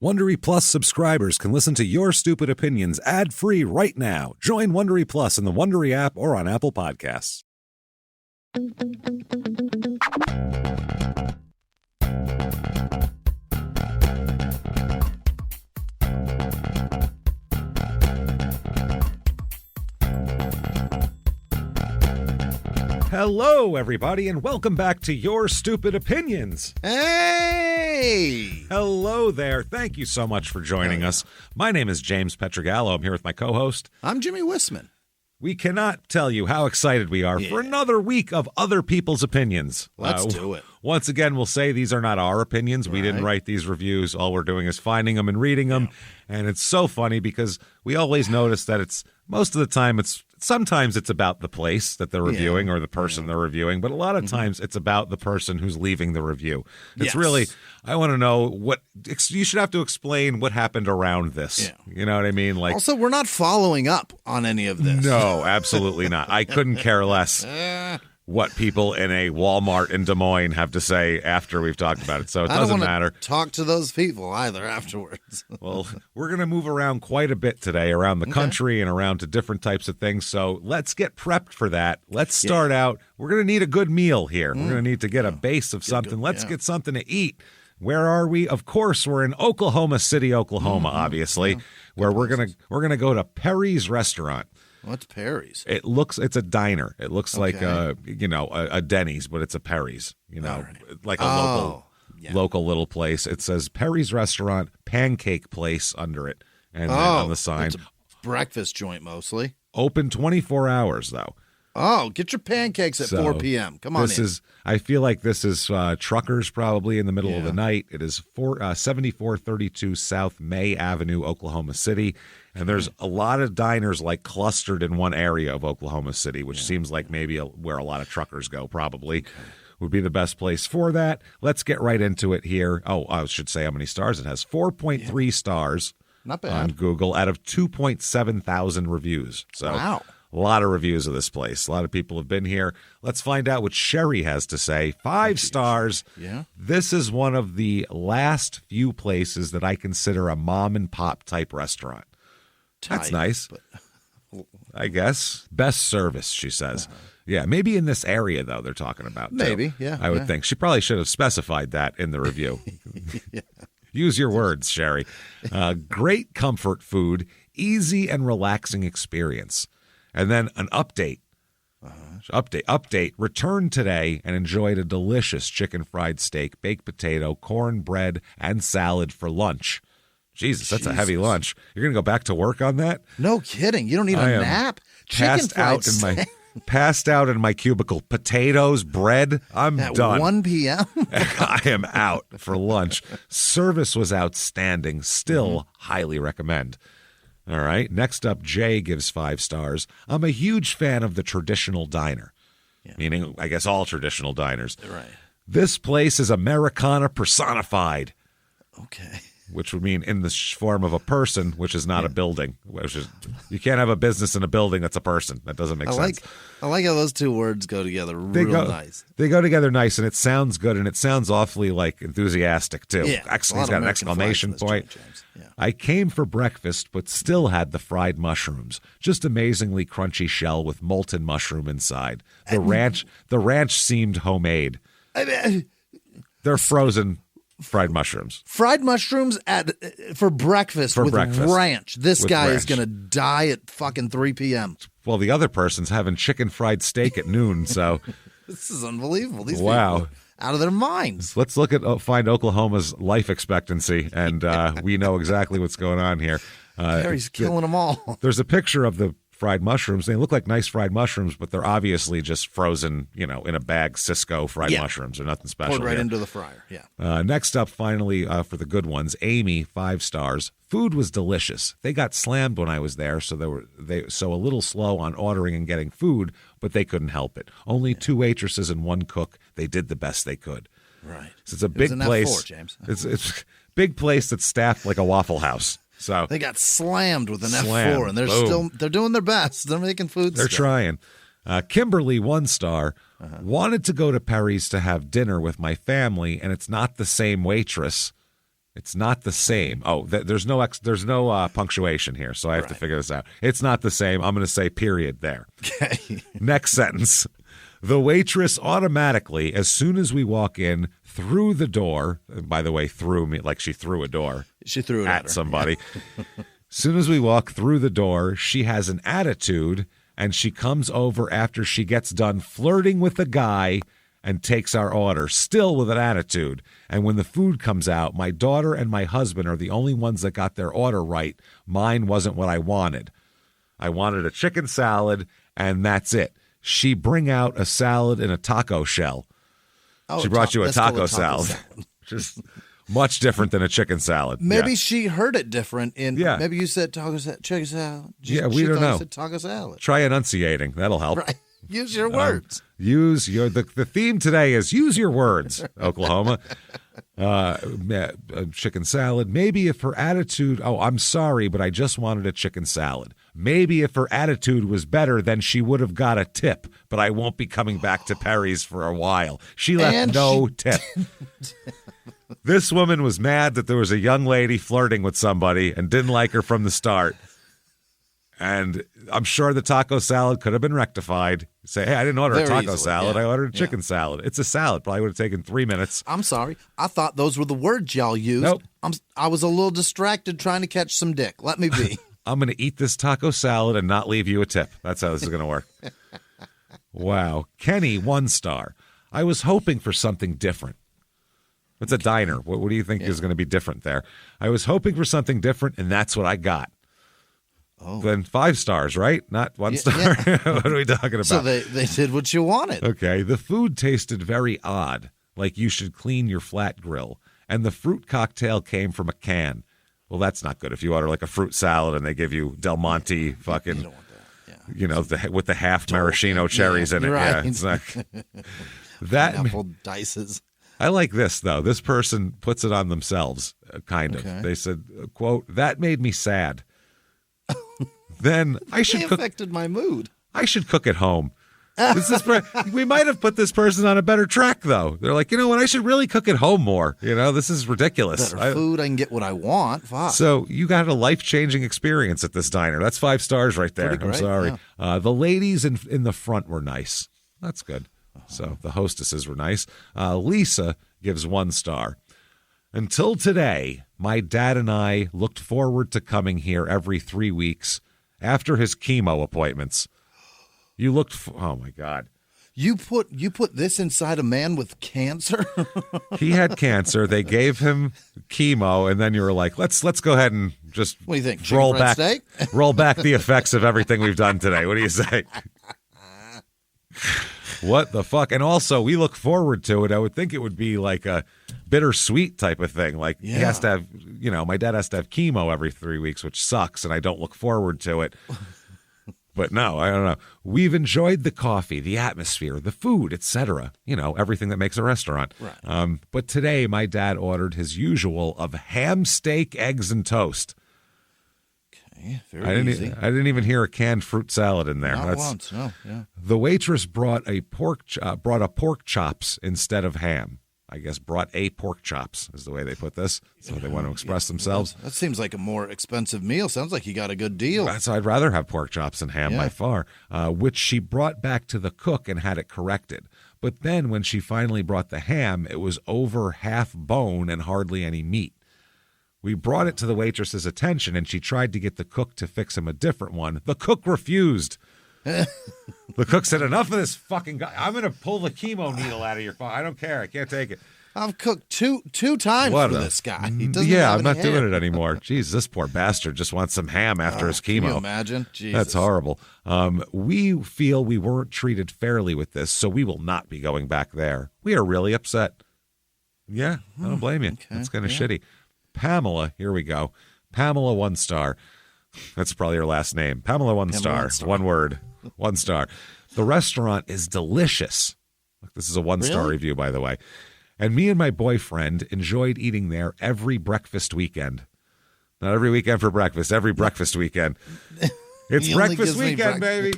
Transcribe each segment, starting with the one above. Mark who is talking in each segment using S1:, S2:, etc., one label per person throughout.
S1: Wondery Plus subscribers can listen to Your Stupid Opinions ad-free right now. Join Wondery Plus in the Wondery app or on Apple Podcasts. Hello, everybody, and welcome back to Your Stupid Opinions.
S2: Hey!
S1: Hello there. Thank you so much for joining us. My name is James Pietragallo. I'm here with my co-host.
S2: I'm Jimmie Whisman.
S1: We cannot tell you how excited we are for another week of other people's opinions.
S2: Let's do it.
S1: Once again, we'll say these are not our opinions. We didn't write these reviews. All we're doing is finding them and reading them. Yeah. And it's so funny because we always notice that it's most of the time sometimes it's about the place that they're reviewing or the person they're reviewing, but a lot of times it's about the person who's leaving the review. It's really, I want to know you should have to explain what happened around this. Yeah. You know what I mean? Like,
S2: also, we're not following up on any of this.
S1: No, absolutely not. I couldn't care less what people in a Walmart in Des Moines have to say after we've talked about it. So it doesn't matter.
S2: Talk to those people either afterwards.
S1: Well, we're going to move around quite a bit today around the country and around to different types of things. So let's get prepped for that. Let's start out. We're going to need a good meal here. We're going to need to get a base of something. Let's get something to eat. Where are we? Of course, we're in Oklahoma City, Oklahoma, obviously, where we're gonna go to Perry's Restaurant.
S2: What's Perry's?
S1: It's a diner. It looks like a Denny's, but it's a Perry's. Like a local little place. It says Perry's Restaurant, pancake place under it, and then on the sign,
S2: it's a breakfast joint mostly.
S1: Open 24 hours though.
S2: Oh, get your pancakes at 4 p.m. Come on in.
S1: I feel like this is truckers probably in the middle of the night. It is 7432 South May Avenue, Oklahoma City. And there's a lot of diners like clustered in one area of Oklahoma City, which seems like maybe where a lot of truckers go probably. Would be the best place for that. Let's get right into it here. Oh, I should say how many stars it has. 4.3 stars.
S2: Not bad.
S1: On Google out of 2.7 thousand reviews. So
S2: wow.
S1: A lot of reviews of this place. A lot of people have been here. Let's find out what Sherry has to say. 5 stars.
S2: Yeah.
S1: This is one of the last few places that I consider a mom and pop type restaurant. That's nice. I guess. Best service, she says. Yeah, maybe in this area, though, they're talking about. Too.
S2: Maybe, yeah.
S1: I would think. She probably should have specified that in the review. Use your words, Sherry. Great comfort food, easy and relaxing experience. And then an update. Update. Returned today and enjoyed a delicious chicken fried steak, baked potato, cornbread, and salad for lunch. Jesus, that's a heavy lunch. You're going to go back to work on that?
S2: No kidding. You don't need a nap?
S1: Passed out in my cubicle. Potatoes, bread, I'm done.
S2: At 1 p.m.?
S1: I am out for lunch. Service was outstanding. Still highly recommend. All right. Next up, Jay gives 5 stars. I'm a huge fan of the traditional diner, meaning, I guess, all traditional diners.
S2: Right.
S1: This place is Americana personified.
S2: Okay.
S1: Which would mean in the form of a person, which is not a building. You can't have a business in a building that's a person. That doesn't make sense.
S2: I like how those two words go together nice.
S1: They go together nice, and it sounds good, and it sounds awfully enthusiastic, too.
S2: Yeah,
S1: Excellent. He's got an exclamation point. I came for breakfast, but still had the fried mushrooms. Just amazingly crunchy shell with molten mushroom inside. The ranch seemed homemade. They're frozen fried mushrooms.
S2: Fried mushrooms for breakfast with ranch. This guy is going to die at fucking 3 p.m.
S1: Well, the other person's having chicken fried steak at noon, so.
S2: This is unbelievable. These people are out of their minds.
S1: Let's find Oklahoma's life expectancy, and we know exactly what's going on here.
S2: He's killing them all.
S1: There's a picture of the fried mushrooms. They look like nice fried mushrooms, but they're obviously just frozen, in a bag, Cisco fried mushrooms. They're nothing special.
S2: Poured right into the fryer,
S1: Next up, finally, for the good ones, Amy, 5 stars. Food was delicious. They got slammed when I was there, so a little slow on ordering and getting food, but they couldn't help it. Only 2 waitresses and 1 cook. They did the best they could.
S2: Right.
S1: So it's a big place.
S2: James.
S1: It's a big place that's staffed like a Waffle House. So
S2: they got slammed with an F4, and they're doing their best. They're making food.
S1: They're trying. Kimberly, 1 star, wanted to go to Perry's to have dinner with my family, and it's not the same waitress. It's not the same. Oh, there's no punctuation here, so I have to figure this out. It's not the same. I'm going to say period there.
S2: Okay.
S1: Next sentence. The waitress automatically, as soon as we walk in, through the door, by the way, through me, like she threw a door.
S2: She threw it
S1: at somebody. Yeah. As soon as we walk through the door, she has an attitude, and she comes over after she gets done flirting with a guy and takes our order, still with an attitude. And when the food comes out, my daughter and my husband are the only ones that got their order right. Mine wasn't what I wanted. I wanted a chicken salad, and that's it. She bring out a salad in a taco shell.
S2: Oh,
S1: she brought you a taco salad. Which is much different than a chicken salad.
S2: Maybe she heard it different. Maybe you said chicken salad.
S1: We don't know.
S2: You said taco salad.
S1: Try enunciating. That'll help.
S2: Right. Use your words.
S1: The theme today is use your words, Oklahoma. Chicken salad. Maybe if her attitude, I'm sorry, but I just wanted a chicken salad. Maybe if her attitude was better, then she would have got a tip, but I won't be coming back to Perry's for a while. She left no tip. This woman was mad that there was a young lady flirting with somebody and didn't like her from the start. And I'm sure the taco salad could have been rectified. Say, hey, I didn't order a taco salad. I ordered a chicken salad. It's a salad. Probably would have taken 3 minutes.
S2: I'm sorry. I thought those were the words y'all used.
S1: Nope.
S2: I was a little distracted trying to catch some dick. Let me be.
S1: I'm going to eat this taco salad and not leave you a tip. That's how this is going to work. Wow. Kenny, 1 star. I was hoping for something different. It's a diner. What do you think is going to be different there? I was hoping for something different, and that's what I got. Oh. Then 5 stars, right? Not 1 star. Yeah. What are we talking about?
S2: So they did what you wanted.
S1: Okay. The food tasted very odd, like you should clean your flat grill. And the fruit cocktail came from a can. Well, that's not good. If you order like a fruit salad and they give you Del Monte fucking, you don't want that. Yeah. With the half maraschino cherries in it.
S2: Right.
S1: Yeah, it's not. That
S2: apple dices.
S1: I like this, though. This person puts it on themselves, kind of. They said, quote, that made me sad. Then I should cook.
S2: Affected my mood.
S1: I should cook at home. We might have put this person on a better track, though. They're like, you know what? I should really cook at home more. This is ridiculous.
S2: Better food. I can get what I want. Fuck.
S1: So you got a life-changing experience at this diner. That's 5 stars right there. I'm sorry. Yeah. The ladies in the front were nice. That's good. So the hostesses were nice. Lisa gives 1 star. Until today, my dad and I looked forward to coming here every 3 weeks after his chemo appointments. You looked oh my God.
S2: You put this inside a man with cancer?
S1: He had cancer. They gave him chemo, and then you were like, let's go ahead and just
S2: what do you think?
S1: roll back the effects of everything we've done today. What do you say? What the fuck? And also, we look forward to it. I would think it would be like a bittersweet type of thing. Like he has to have, my dad has to have chemo every 3 weeks, which sucks, and I don't look forward to it. But no, I don't know. We've enjoyed the coffee, the atmosphere, the food, etc. Everything that makes a restaurant.
S2: Right.
S1: But today, my dad ordered his usual of ham, steak, eggs, and toast.
S2: Okay, very easy.
S1: I didn't even hear a canned fruit salad in there.
S2: Not once, no. Yeah.
S1: The waitress brought pork chops instead of ham. I guess brought a pork chops is the way they put this. So they want to express themselves.
S2: That seems like a more expensive meal. Sounds like you got a good deal.
S1: So I'd rather have pork chops than ham by far, which she brought back to the cook and had it corrected. But then when she finally brought the ham, it was over half bone and hardly any meat. We brought it to the waitress's attention, and she tried to get the cook to fix him a different one. The cook refused. The cook said, enough of this fucking guy. I'm going to pull the chemo needle out of your phone. I don't care. I can't take it.
S2: I've cooked two times for this guy. He doesn't
S1: I'm not doing it anymore. Jeez, this poor bastard just wants some ham after his chemo.
S2: Can you imagine? Jesus.
S1: That's horrible. We feel we weren't treated fairly with this, so we will not be going back there. We are really upset. Yeah, I don't blame you. Okay. That's kind of shitty. Pamela, here we go. Pamela, 1 star. That's probably her last name. Pamela, 1 star. 1 word. 1 star. The restaurant is delicious. This is a 1-star review, by the way. And me and my boyfriend enjoyed eating there every breakfast weekend. Not every weekend for breakfast, every breakfast weekend. It's breakfast weekend, baby.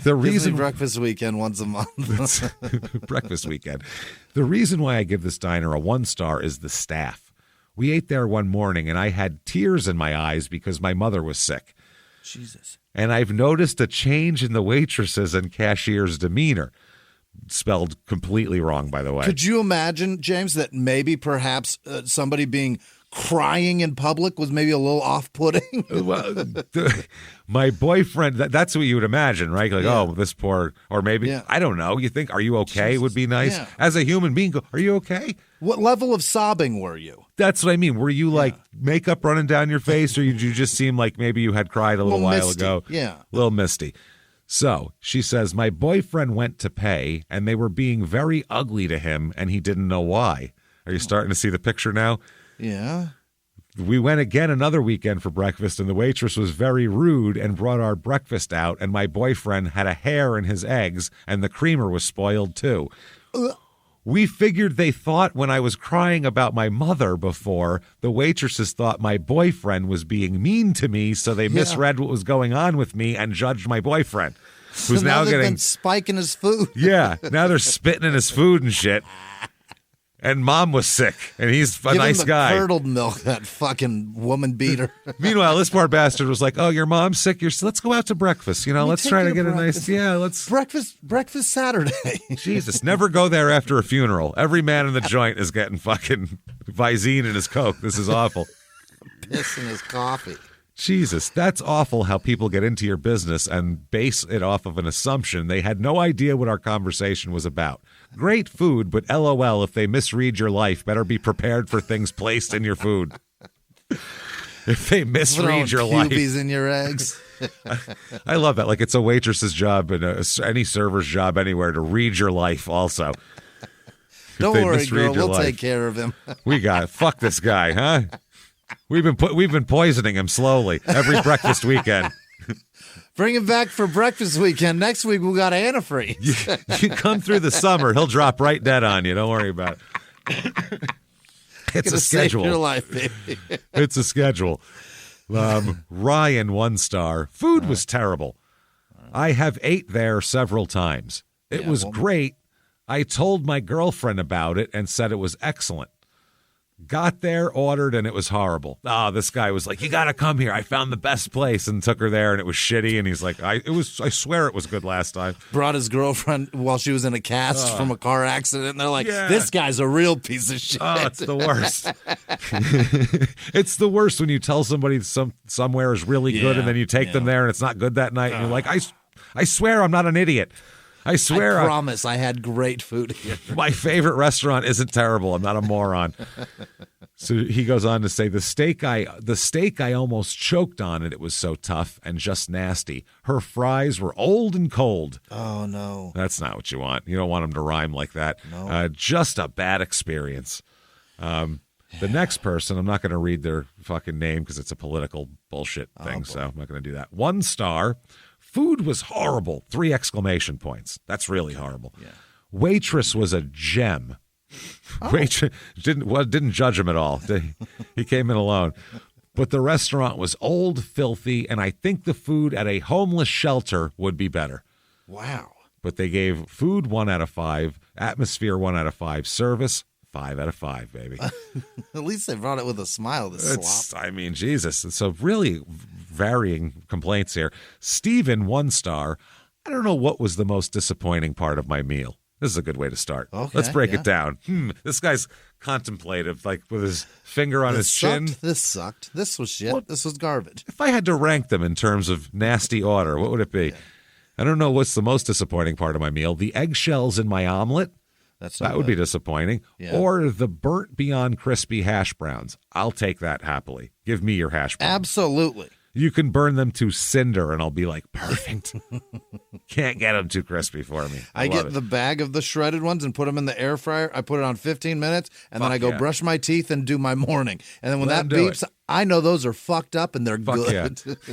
S1: The reason
S2: breakfast weekend once a month.
S1: Breakfast weekend. The reason why I give this diner a 1 star is the staff. We ate there one morning, and I had tears in my eyes because my mother was sick.
S2: Jesus.
S1: And I've noticed a change in the waitresses and cashier's demeanor. Spelled completely wrong, by the way.
S2: Could you imagine, James, that maybe perhaps somebody being crying in public was maybe a little off-putting?
S1: Well, my boyfriend, that's what you would imagine, right? Like, oh, this poor, or maybe, I don't know. You think, are you okay?
S2: Jesus.
S1: Would be nice.
S2: Yeah.
S1: As a human being, are you okay?
S2: What level of sobbing were you?
S1: That's what I mean. Were you like makeup running down your face, or did you just seem like maybe you had cried a little while
S2: misty.
S1: ago?
S2: Yeah.
S1: A little misty. So she says, my boyfriend went to pay, and they were being very ugly to him, and he didn't know why. Are you starting to see the picture now?
S2: Yeah.
S1: We went again another weekend for breakfast, and the waitress was very rude and brought our breakfast out, and my boyfriend had a hair in his eggs, and the creamer was spoiled too. We figured they thought when I was crying about my mother before, the waitresses thought my boyfriend was being mean to me, so they misread what was going on with me and judged my boyfriend, who's now getting
S2: spiking his food.
S1: Yeah, now they're spitting in his food and shit. And mom was sick, and he's a nice guy.
S2: Curdled milk, that fucking woman beater.
S1: Meanwhile, this poor bastard was like, "Oh, your mom's sick. Let's go out to breakfast. Let's try to get a nice let's
S2: breakfast Saturday."
S1: Jesus, never go there after a funeral. Every man in the joint is getting fucking Visine in his Coke. This is awful.
S2: Piss in his coffee.
S1: Jesus, that's awful how people get into your business and base it off of an assumption. They had no idea what our conversation was about. Great food, but LOL, if they misread your life, better be prepared for things placed in your food. If they misread your life.
S2: Cubies in your eggs.
S1: I love that. Like it's a waitress's job and any server's job anywhere to read your life also.
S2: Don't worry, girl. We'll take care of him.
S1: We got it. Fuck this guy, huh? We've been poisoning him slowly every breakfast weekend.
S2: Bring him back for breakfast weekend. Next week we got antifreeze.
S1: You come through the summer, he'll drop right dead on you. Don't worry about it. It's a schedule.
S2: Save your life, baby.
S1: It's a schedule. Ryan, 1 star. Food was terrible. I have ate there several times. It was great. I told my girlfriend about it and said it was excellent. Got there, ordered, and it was horrible. This guy was like, "You got to come here. I found the best place," and took her there, and it was shitty. And he's like, I swear it was good last time.
S2: Brought his girlfriend while she was in a cast from a car accident, and they're like, "This guy's a real piece of shit."
S1: Oh, it's the worst. It's the worst when you tell somebody somewhere is really good, and then you take them there, and it's not good that night, and you're like, I swear I'm not an idiot. I swear.
S2: I promise I had great food here.
S1: My favorite restaurant isn't terrible. I'm not a moron. So he goes on to say, the steak I almost choked on it. It was so tough and just nasty. Her fries were old and cold.
S2: Oh, no.
S1: That's not what you want. You don't want them to rhyme like that.
S2: No.
S1: Just a bad experience. The next person, I'm not going to read their fucking name because it's a political bullshit thing, so I'm not going to do that. 1 star. Food was horrible. 3 exclamation points. That's really horrible.
S2: Yeah.
S1: Waitress was a gem. Waitress didn't judge him at all. He came in alone. But the restaurant was old, filthy, and I think the food at a homeless shelter would be better.
S2: Wow.
S1: But they gave food 1 out of 5, atmosphere 1 out of 5, service 5 out of 5, baby.
S2: At least they brought it with a smile, this slop.
S1: I mean, Jesus. So really varying complaints here. Steven, 1 star. I don't know what was the most disappointing part of my meal. This is a good way to start.
S2: Okay,
S1: let's break it down. This guy's contemplative, like with his finger on his chin.
S2: This sucked. This was shit. What? This was garbage.
S1: If I had to rank them in terms of nasty order, what would it be? Yeah. I don't know what's the most disappointing part of my meal. The eggshells in my omelet. That would be disappointing. Yeah. Or the burnt beyond crispy hash browns. I'll take that happily. Give me your hash browns.
S2: Absolutely.
S1: You can burn them to cinder, and I'll be like, perfect. Can't get them too crispy for me.
S2: I get the bag of the shredded ones and put them in the air fryer. I put it on 15 minutes, and then I go brush my teeth and do my morning. And then when that beeps, I know those are fucked up and they're good.
S1: Yeah.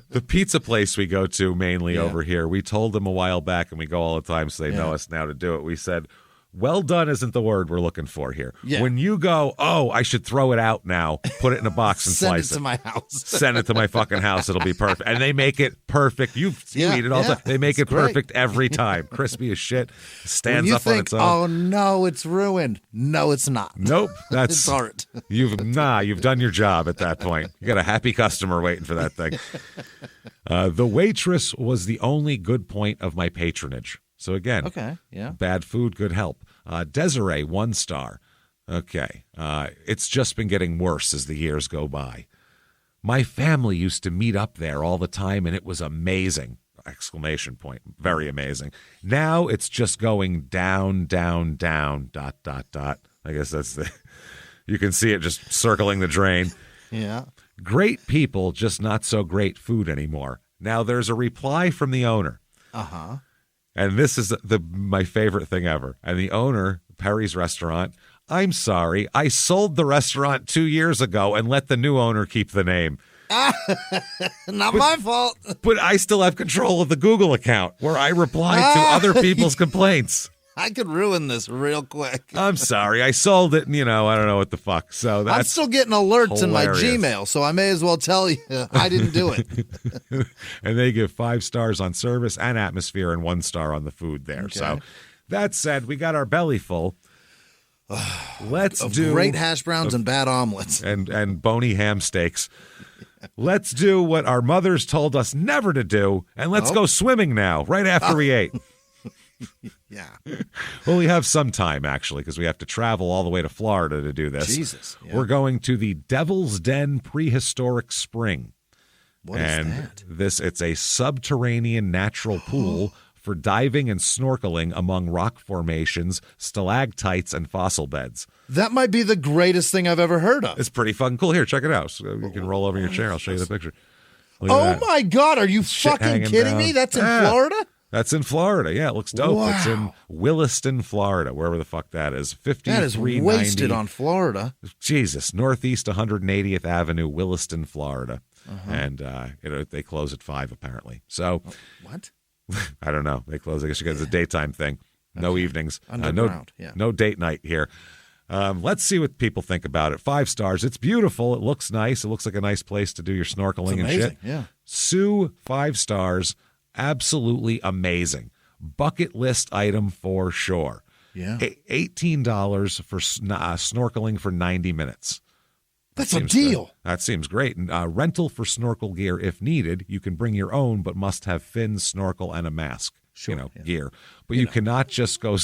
S1: The pizza place we go to mainly over here, we told them a while back, and we go all the time, so they know us now to do it. We said, Well done isn't the word we're looking for here.
S2: Yeah.
S1: When you go, oh, I should throw it out now, put it in a box and slice it.
S2: Send it to my house.
S1: Send it to my fucking house. It'll be perfect. And they make it perfect. You eat it all the time. They make it perfect every time. Crispy as shit. Stands up on its own.
S2: Oh, no, it's ruined. No, it's not.
S1: Nope. That's
S2: it's art.
S1: You've done your job at that point. You got a happy customer waiting for that thing. The waitress was the only good point of my patronage. So again,
S2: okay, yeah.
S1: Bad food, good help. Desiree, 1 star. Okay. It's just been getting worse as the years go by. My family used to meet up there all the time, and it was amazing. Exclamation point. Very amazing. Now it's just going down, down, down, ... I guess that's the... You can see it just circling the drain.
S2: Yeah.
S1: Great people, just not so great food anymore. Now there's a reply from the owner.
S2: Uh-huh.
S1: And this is my favorite thing ever. And the owner, Perry's Restaurant, I'm sorry, I sold the restaurant 2 years ago and let the new owner keep the name.
S2: Not my fault.
S1: But I still have control of the Google account where I reply to other people's complaints.
S2: I could ruin this real quick.
S1: I'm sorry, I sold it, and I don't know what the fuck. So that's
S2: I'm still getting alerts
S1: hilarious.
S2: in my Gmail, so I may as well tell you I didn't do it.
S1: And they give 5 stars on service and atmosphere and 1 star on the food there.
S2: Okay.
S1: So that said, we got our belly full. Let's do
S2: great hash browns and bad omelets
S1: and bony ham steaks. Let's do what our mothers told us never to do, and let's go swimming now, right after we ate.
S2: Yeah.
S1: Well, we have some time, actually, because we have to travel all the way to Florida to do this.
S2: Jesus. Yeah.
S1: We're going to the Devil's Den Prehistoric Spring.
S2: What is that?
S1: It's a subterranean natural pool for diving and snorkeling among rock formations, stalactites, and fossil beds.
S2: That might be the greatest thing I've ever heard of.
S1: It's pretty fucking cool. Here, check it out. So you can roll over your chair. I'll show you the picture.
S2: Oh, my God. Are you fucking kidding me? That's in Florida?
S1: That's in Florida. Yeah, it looks dope.
S2: Wow.
S1: It's in Williston, Florida, wherever the fuck that is. 5390.
S2: That is wasted on Florida.
S1: Jesus, Northeast 180th Avenue, Williston, Florida. And they close at 5, apparently. So,
S2: what?
S1: I don't know. They close. I guess it's a daytime thing. No evenings.
S2: Underground.
S1: No date night here. Let's see what people think about it. 5 stars. It's beautiful. It looks nice. It looks like a nice place to do your snorkeling and shit.
S2: Yeah.
S1: Sue, 5 stars. Absolutely amazing. Bucket list item for sure.
S2: Yeah.
S1: $18 for snorkeling for 90 minutes.
S2: That's a deal.
S1: Good. That seems great. Rental for snorkel gear if needed. You can bring your own, but must have fins, snorkel, and a mask.
S2: Sure,
S1: Gear. But you cannot just go,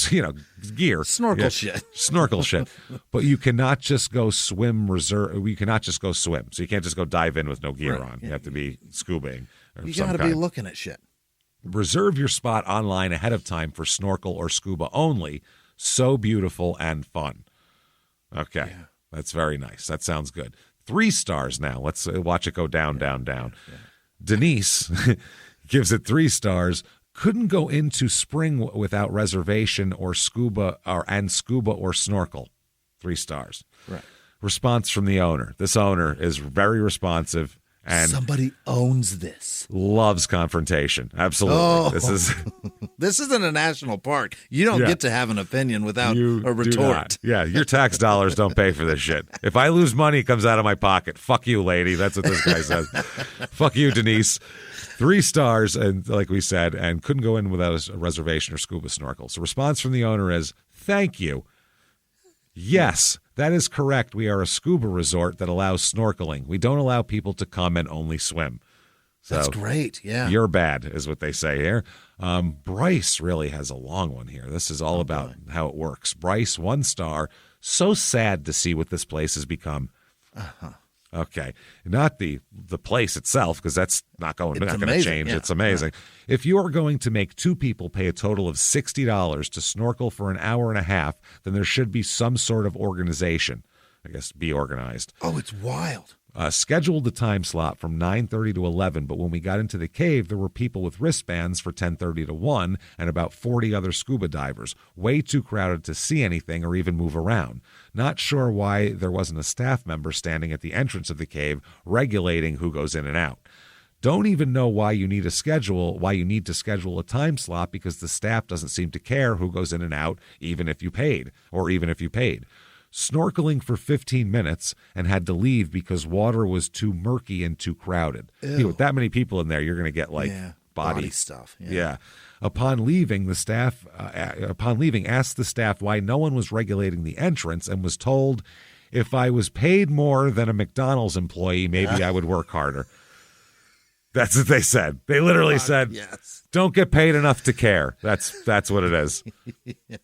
S1: gear.
S2: Snorkel shit.
S1: Snorkel shit. But you cannot just go swim You cannot just go swim. So you can't just go dive in with no gear on. You have to be scubaing.
S2: You got to be looking at shit.
S1: Reserve your spot online ahead of time for snorkel or scuba only. So beautiful and fun. Okay. Yeah. That's very nice. That sounds good. 3 stars now. Let's watch it go down, down, down. Yeah. Denise gives it 3 stars. Couldn't go into spring without reservation or scuba or snorkel. 3 stars.
S2: Right.
S1: Response from the owner. This owner is very responsive. And
S2: somebody owns this.
S1: Loves confrontation. Absolutely.
S2: Oh.
S1: This
S2: isn't a national park. You don't get to have an opinion without a retort.
S1: Do not. Yeah, your tax dollars don't pay for this shit. If I lose money, it comes out of my pocket. Fuck you, lady. That's what this guy says. Fuck you, Denise. 3 stars, and like we said, and couldn't go in without a reservation or scuba snorkel. So response from the owner is, thank you. Yes, that is correct. We are a scuba resort that allows snorkeling. We don't allow people to come and only swim. So
S2: that's great, yeah.
S1: You're bad, is what they say here. Bryce really has a long one here. This is all about how it works. Bryce, 1 star. So sad to see what this place has become. Okay. Not the place itself, because that's not going to change. Yeah. It's amazing. Yeah. If you are going to make 2 people pay a total of $60 to snorkel for an hour and a half, then there should be some sort of organization. I guess be organized.
S2: Oh, it's wild.
S1: Scheduled the time slot from 9:30 to 11, but when we got into the cave, there were people with wristbands for 10:30 to 1 and about 40 other scuba divers. Way too crowded to see anything or even move around. Not sure why there wasn't a staff member standing at the entrance of the cave regulating who goes in and out. Don't even know why you need to schedule a time slot because the staff doesn't seem to care who goes in and out, even if you paid. Snorkeling for 15 minutes and had to leave because water was too murky and too crowded. With that many people in there, you're going to get body
S2: stuff.
S1: Yeah. Upon leaving, asked the staff why no one was regulating the entrance and was told if I was paid more than a McDonald's employee, maybe I would work harder. That's what they said. They literally said,
S2: yes.
S1: Don't get paid enough to care. That's what it is. Yeah.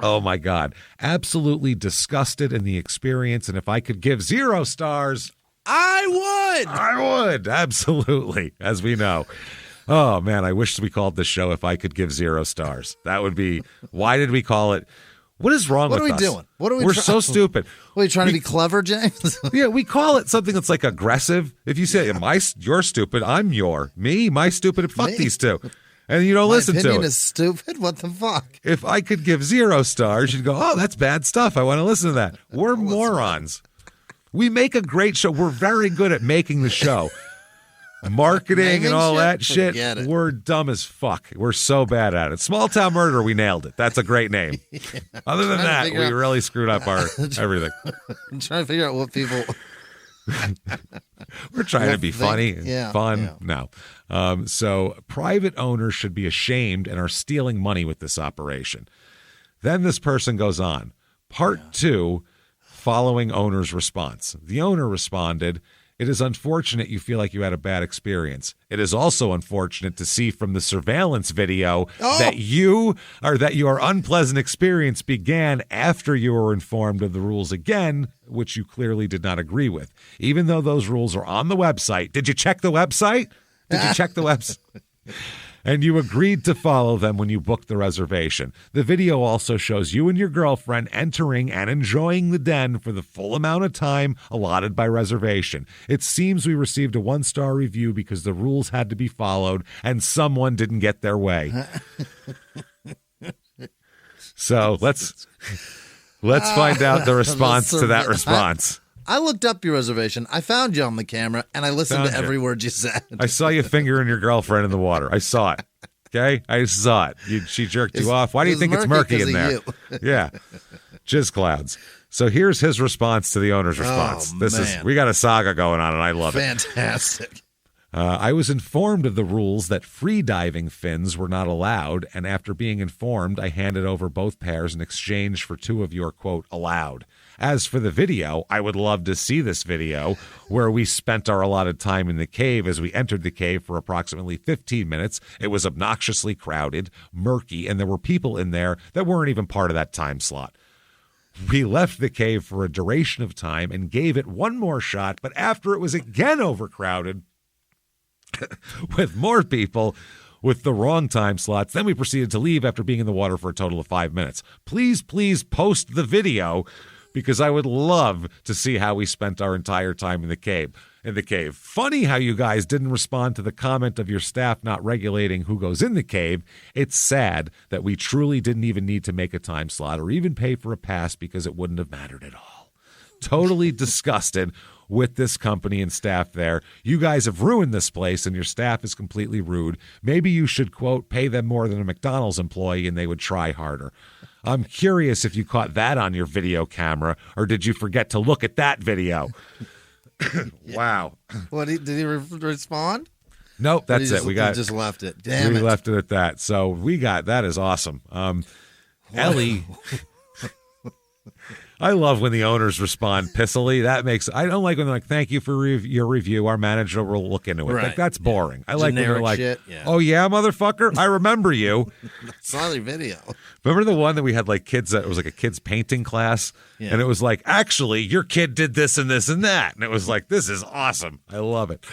S1: Oh, my God. Absolutely disgusted in the experience. And if I could give 0 stars,
S2: I
S1: would. Absolutely. As we know. Oh, man, I wish we called this show If I Could Give 0 Stars. That would be, why did we call it? What is wrong with us?
S2: What are we doing?
S1: We're so stupid.
S2: What, are you trying to be clever, James?
S1: Yeah, we call it something that's like aggressive. If you say, you're stupid, I'm my stupid, fuck these two. And you don't listen to it. My
S2: opinion is stupid? What the fuck?
S1: If I could give 0 stars, you'd go, oh, that's bad stuff. I want to listen to that. We're morons. We make a great show. We're very good at making the show. Marketing and all that shit. We're dumb as fuck. We're so bad at it. Small Town Murder, we nailed it. That's a great name. Yeah. Other than that, we really screwed up our everything.
S2: I'm trying to figure out what people...
S1: We're trying to be funny and fun. Yeah. No. So private owners should be ashamed and are stealing money with this operation. Then this person goes on. Part 2, following owner's response. The owner responded, "It is unfortunate you feel like you had a bad experience. It is also unfortunate to see from the surveillance video that your unpleasant experience began after you were informed of the rules again, which you clearly did not agree with. Even though those rules are on the website." Did you check the website? "And you agreed to follow them when you booked the reservation. The video also shows you and your girlfriend entering and enjoying the den for the full amount of time allotted by reservation. It seems we received a 1-star review because the rules had to be followed and someone didn't get their way." So let's find out the response to that response.
S2: I looked up your reservation. I found you on the camera, and I listened to every word you said.
S1: I saw you fingering your girlfriend in the water. I saw it. Okay? I saw it. She jerked you off. Why do you think it's murky in there? Yeah. Jizz clouds. So here's his response to the owner's response. We got a saga going on, and I love it.
S2: Fantastic.
S1: I was informed of the rules that free diving fins were not allowed, and after being informed, I handed over both pairs in exchange for 2 of your, quote, allowed. As for the video, I would love to see this video where we spent our allotted time in the cave. As we entered the cave for approximately 15 minutes, it was obnoxiously crowded, murky, and there were people in there that weren't even part of that time slot. We left the cave for a duration of time and gave it one more shot, but after it was again overcrowded with more people with the wrong time slots, then we proceeded to leave after being in the water for a total of 5 minutes. Please post the video, because I would love to see how we spent our entire time in the cave. Funny how you guys didn't respond to the comment of your staff not regulating who goes in the cave. It's sad that we truly didn't even need to make a time slot or even pay for a pass because it wouldn't have mattered at all. Totally disgusted with this company and staff there. You guys have ruined this place and your staff is completely rude. Maybe you should, quote, pay them more than a McDonald's employee and they would try harder. I'm curious if you caught that on your video camera, or did you forget to look at that video? Wow.
S2: What, did he respond?
S1: Nope, that's it. We
S2: just left it. Damn it.
S1: We left it at that. So that is awesome. Ellie, I love when the owners respond pissily. I don't like when they're like, "Thank you for your review. Our manager will look into it."
S2: Right.
S1: Like, that's boring. I like when they're like,
S2: shit.
S1: "Oh yeah, motherfucker, I remember you."
S2: Saw the video.
S1: Remember the one that we had like kids that it was like a kids painting class, and it was like, "Actually, your kid did this and this and that," and it was like, "This is awesome. I love it.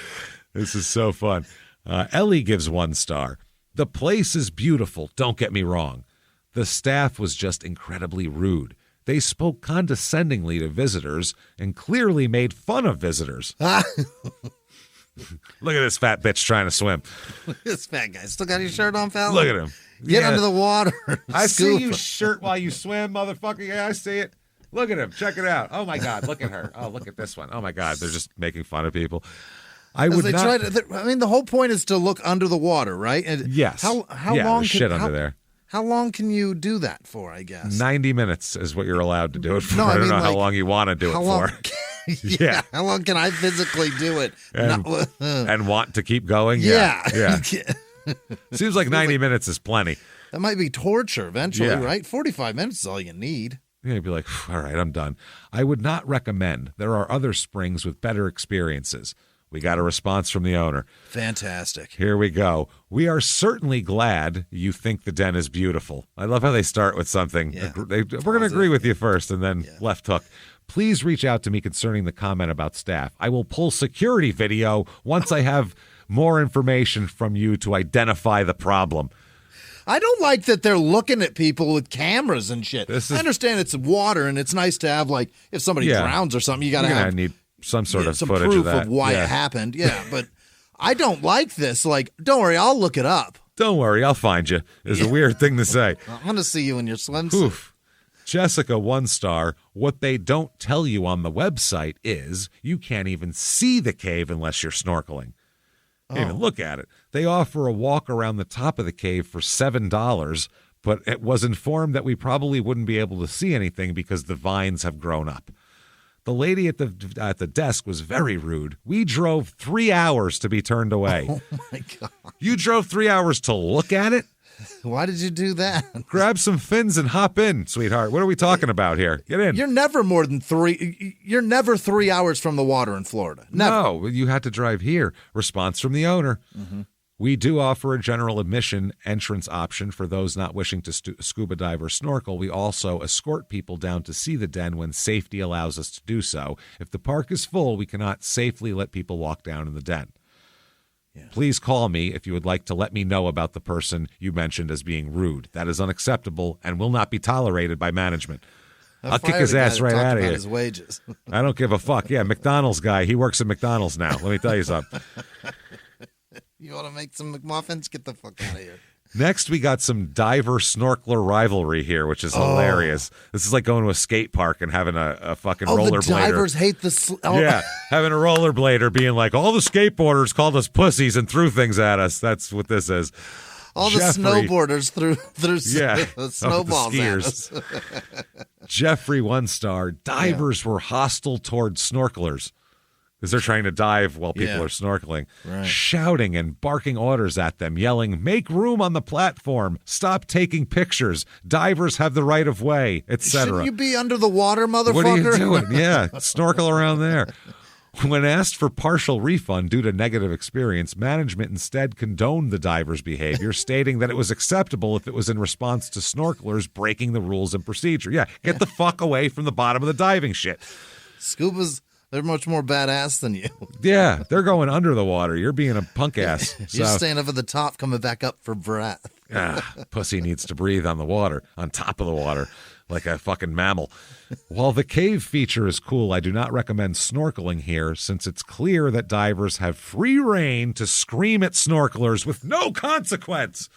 S1: This is so fun." Ellie gives 1 star. "The place is beautiful. Don't get me wrong. The staff was just incredibly rude. They spoke condescendingly to visitors and clearly made fun of visitors." Look at this fat bitch trying to swim.
S2: This fat guy still got his shirt on, fella.
S1: Look at him.
S2: Get under the water.
S1: I see you shirt while you swim, motherfucker. Yeah, I see it. Look at him. Check it out. Oh, my God. Look at her. Oh, look at this one. Oh, my God. They're just making fun of people. I would not.
S2: The whole point is to look under the water, right? And
S1: yes.
S2: How
S1: yeah,
S2: long?
S1: Under there.
S2: How long can you do that for? I guess
S1: 90 minutes is what you're allowed to do it for.
S2: No,
S1: I don't know how long you want to do it for.
S2: Yeah. How long can I physically do it?
S1: And want to keep going? Yeah. Seems like 90 minutes is plenty.
S2: That might be torture eventually, right? 45 minutes is all you need.
S1: You'd be like, all right, I'm done. I would not recommend. There are other springs with better experiences. We got a response from the owner.
S2: Fantastic.
S1: Here we go. We are certainly glad you think the den is beautiful. I love how they start with something.
S2: Yeah.
S1: We're going to agree with you first and then left hook. Please reach out to me concerning the comment about staff. I will pull security video once I have more information from you to identify the problem.
S2: I don't like that they're looking at people with cameras and shit. I understand it's water and it's nice to have, like, if somebody drowns or something, you got to have
S1: need some sort of
S2: some
S1: footage
S2: proof
S1: of that.
S2: Of why it happened. Yeah, but I don't like this. Like, don't worry, I'll look it up.
S1: Don't worry, I'll find you. It's a weird thing to say.
S2: I want to see you in your swimsuit.
S1: Oof. Jessica, 1 star. What they don't tell you on the website is you can't even see the cave unless you're snorkeling. Can't even look at it. They offer a walk around the top of the cave for $7, but it was informed that we probably wouldn't be able to see anything because the vines have grown up. The lady at the desk was very rude. We drove 3 hours to be turned away.
S2: Oh, my God.
S1: You drove 3 hours to look at it?
S2: Why did you do that?
S1: Grab some fins and hop in, sweetheart. What are we talking about here? Get in.
S2: You're never 3 hours from the water in Florida. Never.
S1: No, you had to drive here. Response from the owner. Mm-hmm. We do offer a general admission entrance option for those not wishing to scuba dive or snorkel. We also escort people down to see the den when safety allows us to do so. If the park is full, we cannot safely let people walk down in the den. Yeah. Please call me if you would like to let me know about the person you mentioned as being rude. That is unacceptable and will not be tolerated by management. I'll kick his ass right out of here.
S2: His wages.
S1: I don't give a fuck. Yeah, McDonald's guy. He works at McDonald's now. Let me tell you something.
S2: You want to make some McMuffins? Get the fuck out of here.
S1: Next, we got some diver-snorkeler rivalry here, which is hilarious. This is like going to a skate park and having a fucking rollerblader.
S2: The divers hate the...
S1: Yeah, having a rollerblader being like, all the skateboarders called us pussies and threw things at us. That's what this is.
S2: All the snowboarders threw snowballs at us.
S1: Jeffrey, 1 star. Divers were hostile towards snorkelers. Because they're trying to dive while people are snorkeling, shouting and barking orders at them, yelling, make room on the platform, stop taking pictures, divers have the right of way, etc.
S2: Shouldn't you be under the water, motherfucker?
S1: What are you doing? Yeah, snorkel around there. When asked for partial refund due to negative experience, management instead condoned the divers' behavior, stating that it was acceptable if it was in response to snorkelers breaking the rules and procedure. Yeah, get the fuck away from the bottom of the diving shit.
S2: Scubas... They're much more badass than you.
S1: Yeah, they're going under the water. You're being a punk ass.
S2: You're staying up at the top, coming back up for breath.
S1: Pussy needs to breathe on the water, on top of the water, like a fucking mammal. While the cave feature is cool, I do not recommend snorkeling here since it's clear that divers have free reign to scream at snorkelers with no consequence.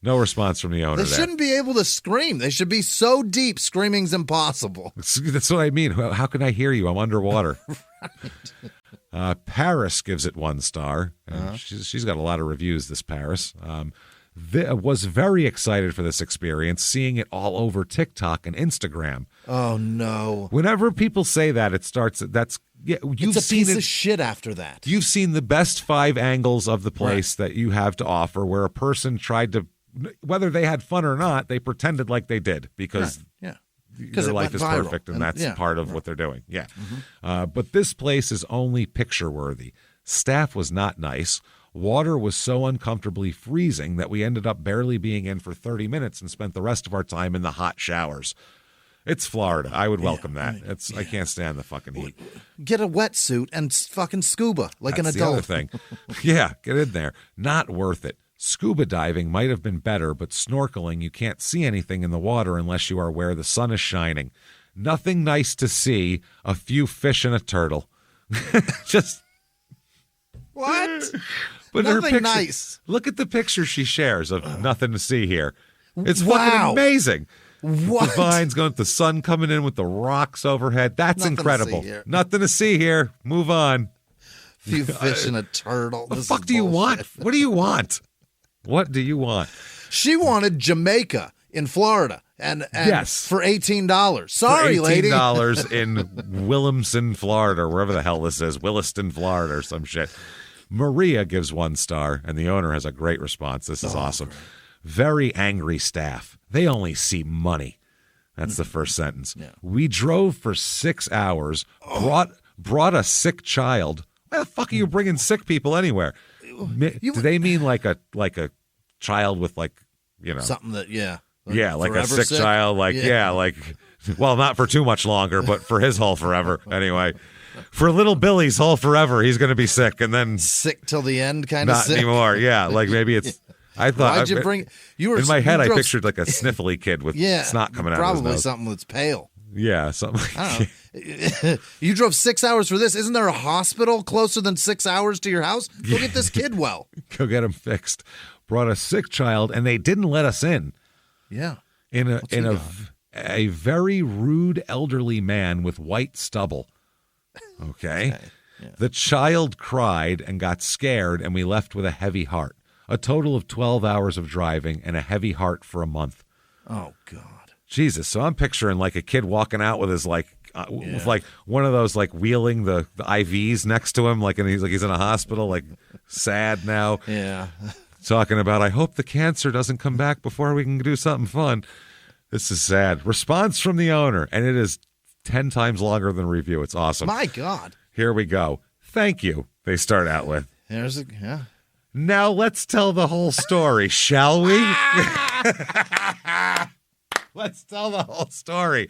S1: No response from the owner.
S2: They shouldn't be able to scream. They should be so deep, screaming's impossible.
S1: That's what I mean. How can I hear you? I'm underwater. Right. Paris gives it 1 star. She's got a lot of reviews, this Paris. Was very excited for this experience, seeing it all over TikTok and Instagram.
S2: Oh, no.
S1: Whenever people say that, it starts... you've
S2: it's a
S1: seen
S2: piece of shit after that.
S1: You've seen the best 5 angles of the place that you have to offer where a person tried to... Whether they had fun or not, they pretended like they did because their life is perfect and that's part of what they're doing. Yeah. Mm-hmm. But this place is only picture worthy. Staff was not nice. Water was so uncomfortably freezing that we ended up barely being in for 30 minutes and spent the rest of our time in the hot showers. It's Florida. I would welcome that. I can't stand the fucking heat.
S2: Get a wetsuit and fucking scuba like
S1: That's
S2: an adult.
S1: The other thing. Yeah, get in there. Not worth it. Scuba diving might have been better, but snorkeling, you can't see anything in the water unless you are where the sun is shining. Nothing nice to see, a few fish and a turtle. Just...
S2: What?
S1: But
S2: nothing nice.
S1: Look at the picture she shares of nothing to see here. It's fucking amazing.
S2: What?
S1: The vines going, the sun coming in with the rocks overhead. That's incredible. Nothing to see here. Move on.
S2: few fish and a turtle.
S1: What the fuck do you want? What do you want? What do you want?
S2: She wanted Jamaica in Florida. And
S1: yes.
S2: For $18. Sorry, lady.
S1: $18 in Williamson, Florida, or wherever the hell this is. Williston, Florida, or some shit. Maria gives 1 star, and the owner has a great response. This is awesome. Great. Very angry staff. They only see money. That's the first sentence. Yeah. We drove for 6 hours, brought a sick child. Why the fuck are you bringing sick people anywhere? Do they mean like a child with
S2: something that, yeah.
S1: Like a sick child, well, not for too much longer, but for his whole forever. Anyway, for little Billy's whole forever, he's going to be sick, and then
S2: sick till the end, kind of.
S1: Not
S2: sick.
S1: Anymore. Yeah, like maybe it's. I thought.
S2: Why'd you bring? You were
S1: in my head. I pictured like a sniffly kid with snot coming out of his nose.
S2: Probably something that's pale.
S1: Yeah, something.
S2: I don't know. You drove 6 hours for this. Isn't there a hospital closer than 6 hours to your house? Go get this kid well.
S1: Go get him fixed. Brought a sick child, and they didn't let us in.
S2: Yeah.
S1: In a very rude elderly man with white stubble. Okay. Yeah. The child cried and got scared, and we left with a heavy heart. A total of 12 hours of driving and a heavy heart for a month.
S2: Oh, God.
S1: Jesus. So I'm picturing like a kid walking out with his with like one of those like wheeling the IVs next to him, and he's in a hospital, like sad now.
S2: Yeah.
S1: Talking about, I hope the cancer doesn't come back before we can do something fun. This is sad. Response from the owner, and it is 10 times longer than review. It's awesome.
S2: My God. Here
S1: we go. Thank you, they start out with.
S2: Yeah.
S1: Now let's tell the whole story, shall we? Let's tell the whole story.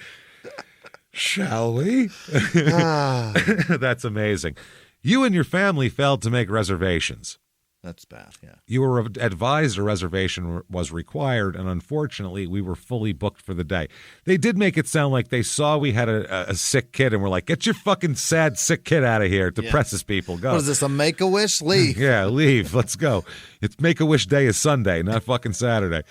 S1: Shall we? That's amazing. You and your family failed to make reservations.
S2: That's bad, yeah.
S1: You were advised a reservation was required, and unfortunately, we were fully booked for the day. They did make it sound like they saw we had a sick kid and were like, get your fucking sad, sick kid out of here. It depresses people. Go.
S2: What is this, a Make-A-Wish? Leave.
S1: Yeah, leave. Let's go. It's Make-A-Wish Day is Sunday, not fucking Saturday.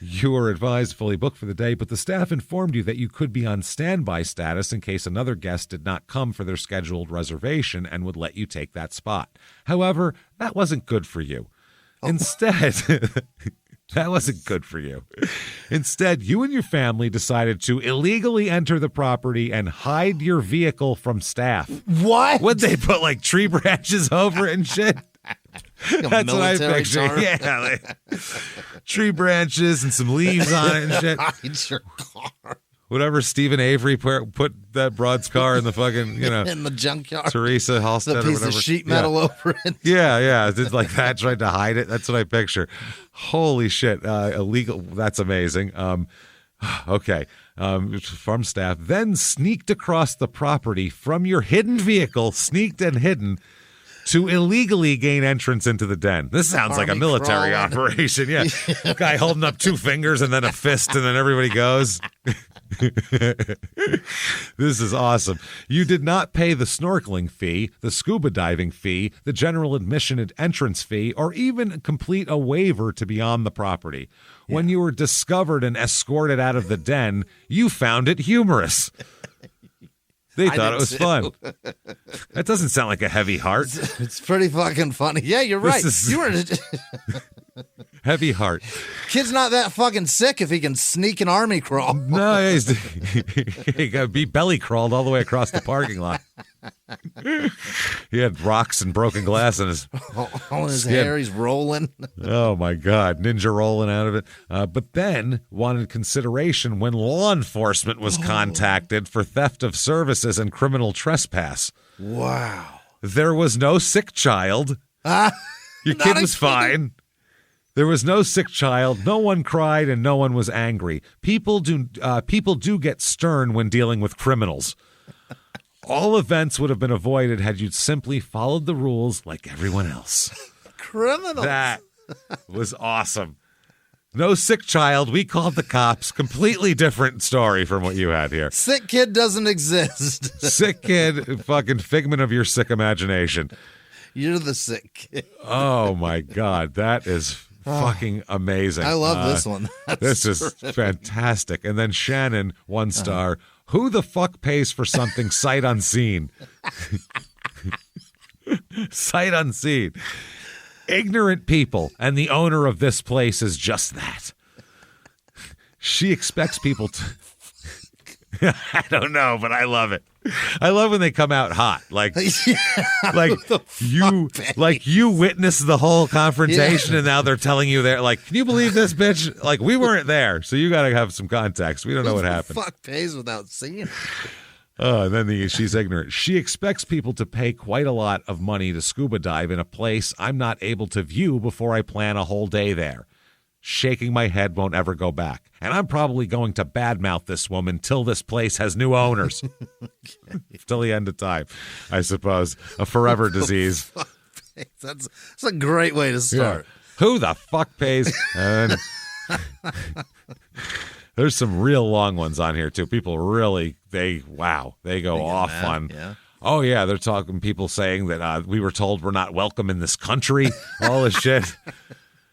S1: You were advised fully booked for the day, but the staff informed you that you could be on standby status in case another guest did not come for their scheduled reservation and would let you take that spot. However, that wasn't good for you. Instead, that wasn't good for you. Instead, you and your family decided to illegally enter the property and hide your vehicle from staff.
S2: What?
S1: Would they put like tree branches over it and shit? That's what I picture. Yeah, tree branches and some leaves on it and shit.
S2: Hide your car.
S1: Whatever Stephen Avery put that broad's car in the fucking,
S2: in the junkyard.
S1: Teresa Halstead or whatever.
S2: The piece of sheet metal over it.
S1: Yeah. It's like that, tried to hide it. That's what I picture. Holy shit. Illegal. That's amazing. Okay. Farm staff then sneaked across the property from your hidden vehicle, sneaked and hidden, to illegally gain entrance into the den. This sounds like a military operation. Yeah. Guy holding up 2 fingers and then a fist and then everybody goes. This is awesome. You did not pay the snorkeling fee, the scuba diving fee, the general admission and entrance fee, or even complete a waiver to be on the property. Yeah. When you were discovered and escorted out of the den, you found it humorous. They thought it was fun. That doesn't sound like a heavy heart.
S2: It's pretty fucking funny. Yeah, you're right. You were
S1: heavy heart.
S2: Kid's not that fucking sick if he can sneak an army crawl.
S1: No, he got be belly crawled all the way across the parking lot. He had rocks and broken glass in his
S2: all in his hair. He's rolling.
S1: Oh my God, ninja rolling out of it. But then wanted consideration when law enforcement was contacted for theft of services and criminal trespass.
S2: Wow.
S1: There was no sick child. Your kid was fine. There was no sick child. No one cried and no one was angry. People do get stern when dealing with criminals. All events would have been avoided had you simply followed the rules like everyone else.
S2: Criminals.
S1: That was awesome. No sick child. We called the cops. Completely different story from what you had here.
S2: Sick kid doesn't exist.
S1: Sick kid, fucking figment of your sick imagination.
S2: You're the sick kid.
S1: Oh, my God. That is fucking amazing.
S2: I love this one.
S1: This is fantastic. And then Shannon, 1 star. Who the fuck pays for something sight unseen? Sight unseen. Ignorant people, and the owner of this place is just that. She expects people to... I don't know, but I love it. I love when they come out hot. Like you witnessed the whole confrontation, and now they're telling you they're like, can you believe this, bitch? Like, we weren't there, so you got to have some context. We don't know what happened.
S2: Fuck pays without seeing it.
S1: Oh, and then she's ignorant. She expects people to pay quite a lot of money to scuba dive in a place I'm not able to view before I plan a whole day there. Shaking my head, won't ever go back. And I'm probably going to badmouth this woman till this place has new owners. Till the end of time, I suppose. A forever disease.
S2: That's a great way to start.
S1: Yeah. Who the fuck pays? And there's some real long ones on here, too. People really, they go off on. Yeah. Oh, yeah, they're talking, people saying that we were told we're not welcome in this country. All this shit.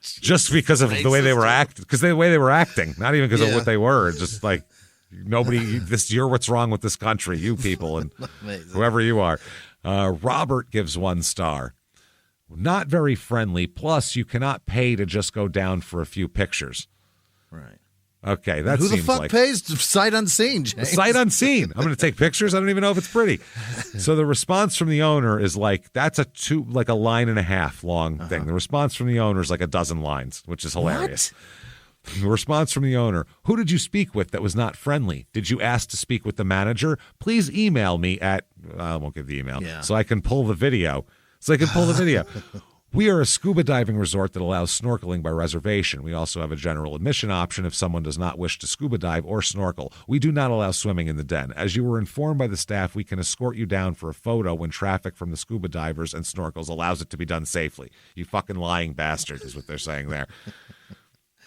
S1: Just because of the way they were acting, not even because of what they were. Just like you're what's wrong with this country, you people, and whoever you are. Robert gives 1 star. Not very friendly. Plus, you cannot pay to just go down for a few pictures. Right. Okay, that seems like... Who the fuck
S2: pays sight unseen, James?
S1: Sight unseen. I'm going to take pictures. I don't even know if it's pretty. So the response from the owner is that's a line and a half long thing. The response from the owner is like a dozen lines, which is hilarious. What? The response from the owner: who did you speak with that was not friendly? Did you ask to speak with the manager? Please email me at... I won't give the email. Yeah. So I can pull the video. We are a scuba diving resort that allows snorkeling by reservation. We also have a general admission option if someone does not wish to scuba dive or snorkel. We do not allow swimming in the den. As you were informed by the staff, we can escort you down for a photo when traffic from the scuba divers and snorkels allows it to be done safely. You fucking lying bastard is what they're saying there.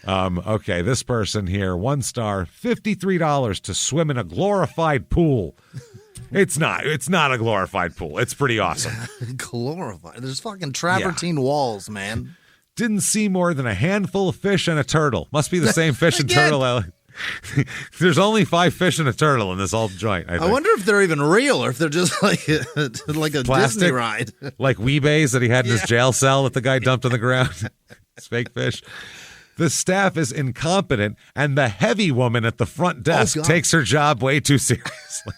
S1: Okay, this person here, 1 star, $53 to swim in a glorified pool. It's not a glorified pool. It's pretty awesome.
S2: Glorified. There's fucking travertine walls, man.
S1: Didn't see more than a handful of fish and a turtle. Must be the same fish and turtle. There's only 5 fish and a turtle in this whole joint. I
S2: wonder if they're even real or if they're just like a plastic, Disney ride.
S1: Like Weebays that he had in his jail cell that the guy dumped on the ground. It's fake fish. The staff is incompetent, and the heavy woman at the front desk takes her job way too seriously.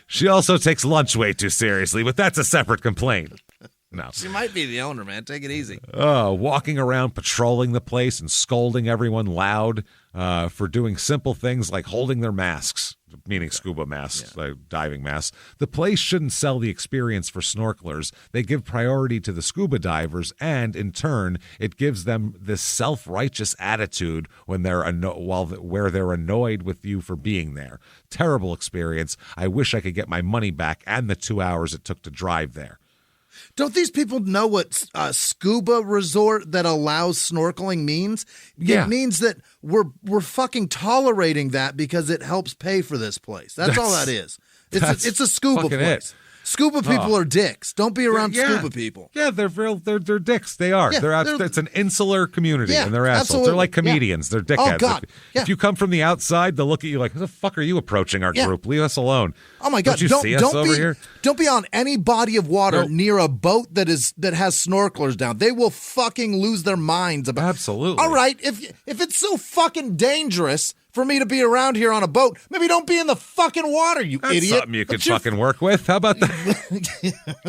S1: She also takes lunch way too seriously, but that's a separate complaint. No.
S2: She might be the owner, man. Take it easy.
S1: Walking around patrolling the place and scolding everyone loud for doing simple things like holding their masks, meaning scuba masks, like diving masks. The place shouldn't sell the experience for snorkelers. They give priority to the scuba divers, and in turn, it gives them this self-righteous attitude when they're where they're annoyed with you for being there. Terrible experience. I wish I could get my money back and the 2 hours it took to drive there.
S2: Don't these people know what a scuba resort that allows snorkeling means? It means that we're fucking tolerating that because it helps pay for this place. That's all that is. It's a scuba place. Scuba people are dicks. Don't be around scuba people.
S1: Yeah, they're dicks. They are. Yeah, it's an insular community, and they're assholes. Absolutely. They're like comedians. They're dickheads. Oh, God. If you come from the outside, they'll look at you like, who the fuck are you approaching our group? Leave us alone.
S2: Oh, my God.
S1: Don't you see us over here?
S2: Don't be on any body of water near a boat that has snorkelers down. They will fucking lose their minds about.
S1: Absolutely.
S2: All right, if it's so fucking dangerous for me to be around here on a boat, maybe don't be in the fucking water, you
S1: That's
S2: idiot.
S1: Something you could fucking work with. How about that?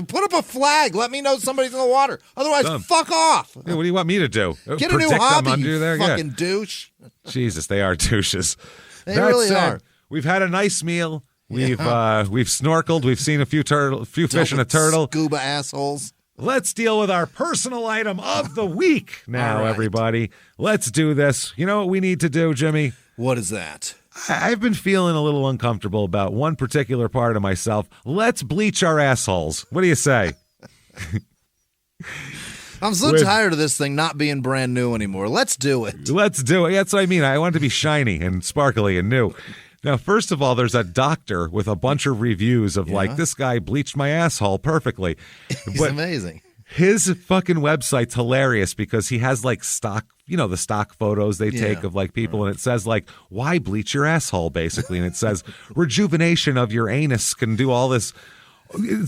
S2: Put up a flag. Let me know somebody's in the water. Otherwise, fuck off.
S1: Yeah, what do you want me to do?
S2: Get a new hobby, you fucking douche.
S1: Jesus, they are douches.
S2: They really are.
S1: We've had a nice meal. We've snorkeled. We've seen a few fish and a turtle.
S2: Scuba assholes.
S1: Let's deal with our personal item of the week now, everybody. Let's do this. You know what we need to do, Jimmy?
S2: What is that?
S1: I've been feeling a little uncomfortable about one particular part of myself. Let's bleach our assholes. What do you say?
S2: I'm so tired of this thing not being brand new anymore. Let's do it.
S1: Let's do it. That's what I mean. I want it to be shiny and sparkly and new. Now, first of all, there's a doctor with a bunch of reviews of like, this guy bleached my asshole perfectly.
S2: He's amazing.
S1: His fucking website's hilarious because he has like stock, the stock photos they take of like people, and it says like, why bleach your asshole, basically. And it says rejuvenation of your anus can do all this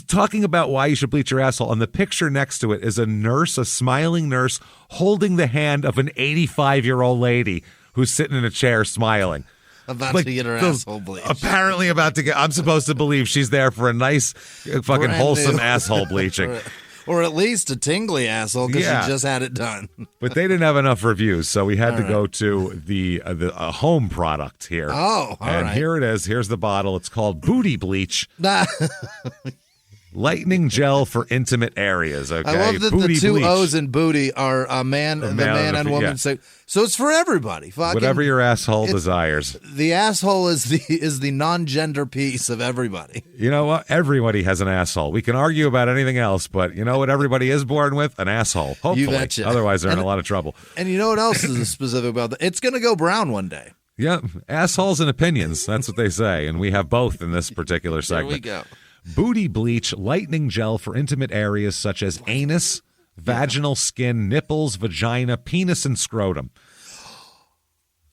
S1: talking about why you should bleach your asshole, and the picture next to it is a nurse, a smiling nurse, holding the hand of an 85-year-old lady who's sitting in a chair smiling.
S2: About to get her asshole bleached.
S1: Apparently about to get, I'm supposed to believe she's there for a nice, fucking
S2: Brand
S1: wholesome
S2: new.
S1: asshole bleaching.
S2: Or at least a tingly asshole because she just had it done.
S1: But they didn't have enough reviews, so we had to go to the home product here.
S2: Oh, all
S1: and
S2: right.
S1: here it is. Here's the bottle. It's called Booty Bleach. Lightning gel for intimate areas. Okay,
S2: I love that
S1: booty
S2: the two
S1: bleach.
S2: O's in booty are the man and woman.
S1: yeah.
S2: So it's for everybody. Fucking,
S1: Whatever your asshole desires.
S2: The asshole is the non-gender piece of everybody.
S1: You know what? Everybody has an asshole. We can argue about anything else, but you know what everybody is born with? An asshole. Hopefully.
S2: You betcha.
S1: Otherwise, they're in a lot of trouble.
S2: And you know what else is specific about that? It's going to go brown one day.
S1: Yeah, assholes and opinions. That's what they say, and we have both in this particular segment.
S2: There we go.
S1: Booty Bleach lightning gel for intimate areas such as anus, vaginal skin, nipples, vagina, penis, and scrotum.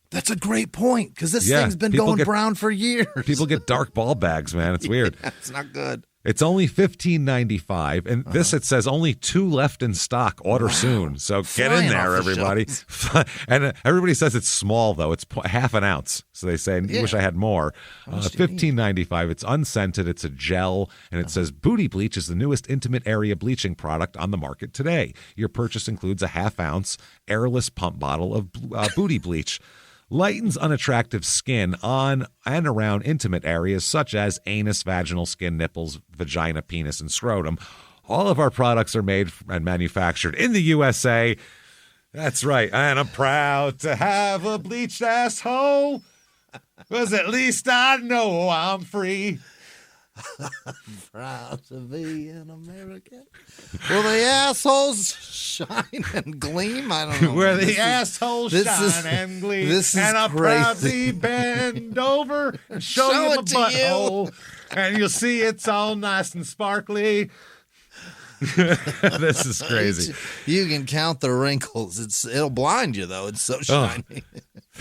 S2: That's a great point because this
S1: Yeah,
S2: thing's been
S1: people
S2: going
S1: get-
S2: brown for years.
S1: People get dark ball bags, man. It's weird.
S2: Yeah, it's not good.
S1: It's only $15.95, and this it says only 2 left in stock. Order soon, so get in
S2: Flying
S1: there,
S2: off the
S1: everybody. And everybody says it's small though; it's half an ounce. So they say, "You wish I had more." $15.95. It's unscented. It's a gel, and it says Booty Bleach is the newest intimate area bleaching product on the market today. Your purchase includes a half-ounce airless pump bottle of Booty Bleach. Lightens unattractive skin on and around intimate areas such as anus, vaginal skin, nipples, vagina, penis, and scrotum. All of our products are made and manufactured in the USA. That's right. And I'm proud to have a bleached asshole, because at least I know I'm free.
S2: Proud to be an American. Will the assholes shine and gleam? I don't know.
S1: Where the assholes shine and gleam.
S2: This is
S1: and I'll
S2: crazy.
S1: proudly bend over and show you my
S2: it to you.
S1: butthole. And you'll see it's all nice and sparkly. This is crazy.
S2: You can count the wrinkles. It'll blind you though. It's so shiny.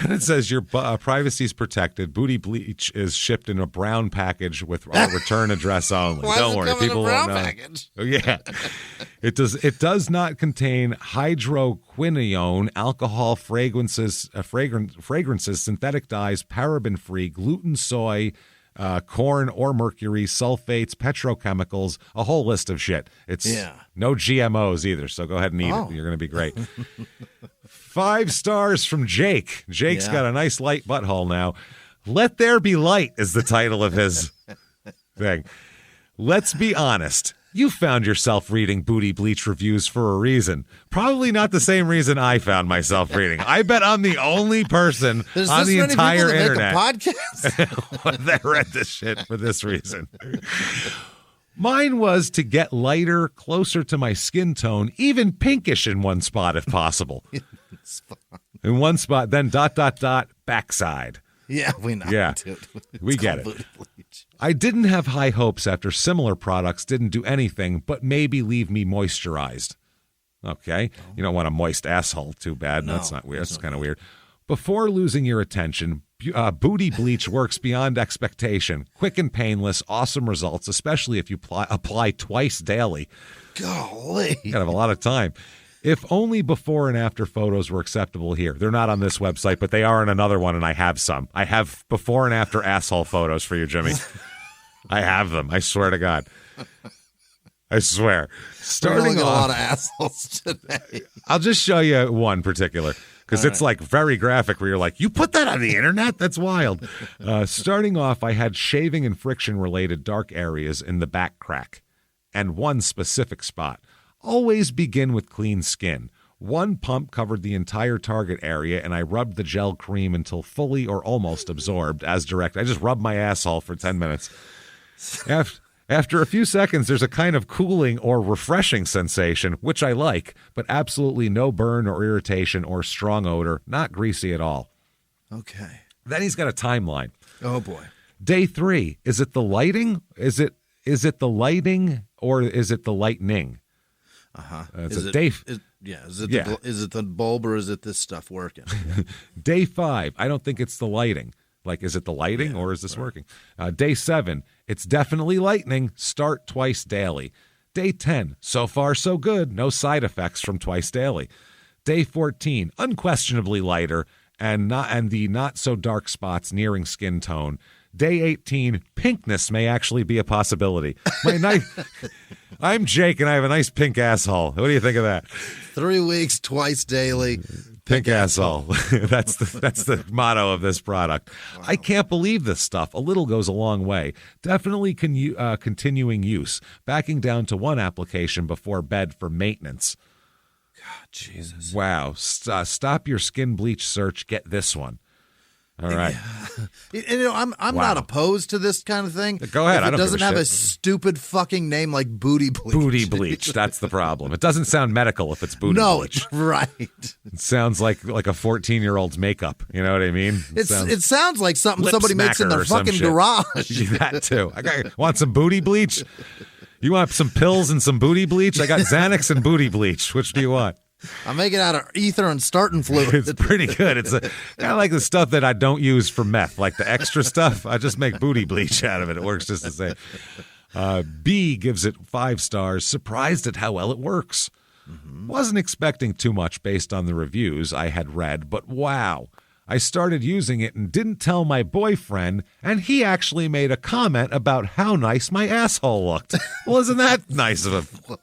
S1: And it says your privacy is protected. Booty Bleach is shipped in a brown package with our return address only.
S2: Why
S1: Don't
S2: does it
S1: worry,
S2: come in a
S1: people
S2: brown
S1: won't know.
S2: package?
S1: Oh, yeah, it does. It does not contain hydroquinone, alcohol, fragrances, synthetic dyes, paraben-free, gluten, soy, corn or mercury, sulfates, petrochemicals, a whole list of shit. It's no GMOs either, so go ahead and eat it. You're going to be great. 5 stars from Jake. Jake's got a nice light butthole now. Let There Be Light is the title of his thing. Let's be honest. You found yourself reading Booty Bleach reviews for a reason. Probably not the same reason I found myself reading. I bet I'm the only person
S2: There's
S1: on
S2: this
S1: the
S2: many
S1: entire
S2: people that
S1: internet
S2: make a podcast.
S1: that read this shit for this reason. Mine was to get lighter, closer to my skin tone, even pinkish in one spot if possible. In one spot, then ... backside.
S2: Yeah, we know.
S1: Yeah,
S2: Dude.
S1: we
S2: It's
S1: get
S2: called
S1: it.
S2: Booty Bleach.
S1: I didn't have high hopes after similar products didn't do anything but maybe leave me moisturized. Okay. You don't want a moist asshole. Too bad.
S2: No,
S1: That's not weird. That's kind of weird. Before losing your attention, Booty Bleach works beyond expectation. Quick and painless, awesome results, especially if you apply twice daily.
S2: Golly.
S1: You gotta have a lot of time. If only before and after photos were acceptable here. They're not on this website, but they are in another one, and I have some. I have before and after asshole photos for you, Jimmy. I have them. I swear to God. I swear.
S2: Starting a lot of assholes today.
S1: I'll just show you one particular, because it's like very graphic where you're like, you put that on the internet? That's wild. Starting off, I had shaving and friction-related dark areas in the back crack and one specific spot. Always begin with clean skin. One pump covered the entire target area, and I rubbed the gel cream until fully or almost absorbed as directed. I just rubbed my asshole for 10 minutes. After a few seconds, there's a kind of cooling or refreshing sensation, which I like, but absolutely no burn or irritation or strong odor, not greasy at all.
S2: Okay.
S1: Then he's got a timeline.
S2: Oh, boy.
S1: Day 3, is it the lighting? Is it the lighting or is it the lightning?
S2: Is it the bulb or is it this stuff working?
S1: Day 5, I don't think it's the lighting. Like, is it the lighting or is this working? Day 7, It's definitely lightening. Start twice daily. Day 10, so far so good. No side effects from twice daily. Day 14, unquestionably lighter and the not so dark spots nearing skin tone. Day 18, pinkness may actually be a possibility. I'm Jake and I have a nice pink asshole. What do you think of that?
S2: 3 weeks, twice daily.
S1: Pink asshole. That's the motto of this product. Wow. I can't believe this stuff. A little goes a long way. Definitely continuing use. Backing down to 1 application before bed for maintenance.
S2: God, Jesus.
S1: Wow. Stop your skin bleach search. Get this one. All right.
S2: I'm not opposed to this kind of thing.
S1: Go ahead.
S2: If it doesn't have a stupid fucking name like booty bleach.
S1: Booty bleach. That's the problem. It doesn't sound medical if it's booty bleach.
S2: No, right.
S1: It sounds like a 14-year-old's makeup. You know what I mean?
S2: It sounds like something somebody makes in their fucking garage.
S1: That too. Want some booty bleach? You want some pills and some booty bleach? I got Xanax and booty bleach. Which do you want?
S2: I make it out of ether and starting fluid.
S1: It's pretty good. It's kind of like the stuff that I don't use for meth, like the extra stuff. I just make booty bleach out of it. It works just the same. B gives it 5 stars, surprised at how well it works. Mm-hmm. Wasn't expecting too much based on the reviews I had read, but wow. I started using it and didn't tell my boyfriend, and he actually made a comment about how nice my asshole looked. Well, isn't that nice of him?
S2: What?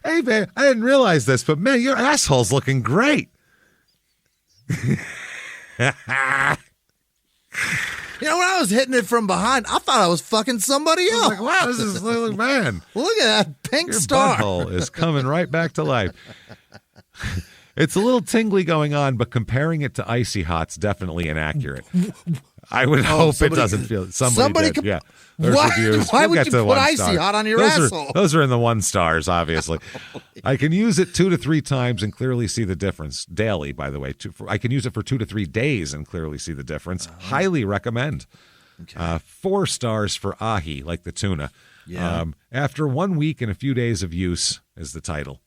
S1: Hey, man, I didn't realize this, but man, your asshole's looking great.
S2: You know, when I was hitting it from behind, I thought I was fucking somebody else.
S1: I was like, wow, this is little man.
S2: Look at that pink star.
S1: Your butthole is coming right back to life. It's a little tingly going on, but comparing it to Icy Hot's definitely inaccurate. I would hope it doesn't feel. Somebody did. Yeah.
S2: What? Why would you put Icy Hot on your asshole?
S1: Those are in the 1 stars, obviously. I can use it 2 to 3 times and clearly see the difference. Daily, by the way. I can use it for 2 to 3 days and clearly see the difference. Highly recommend. Okay. 4 stars for ahi, like the tuna.
S2: Yeah.
S1: After 1 week and a few days of use is the title.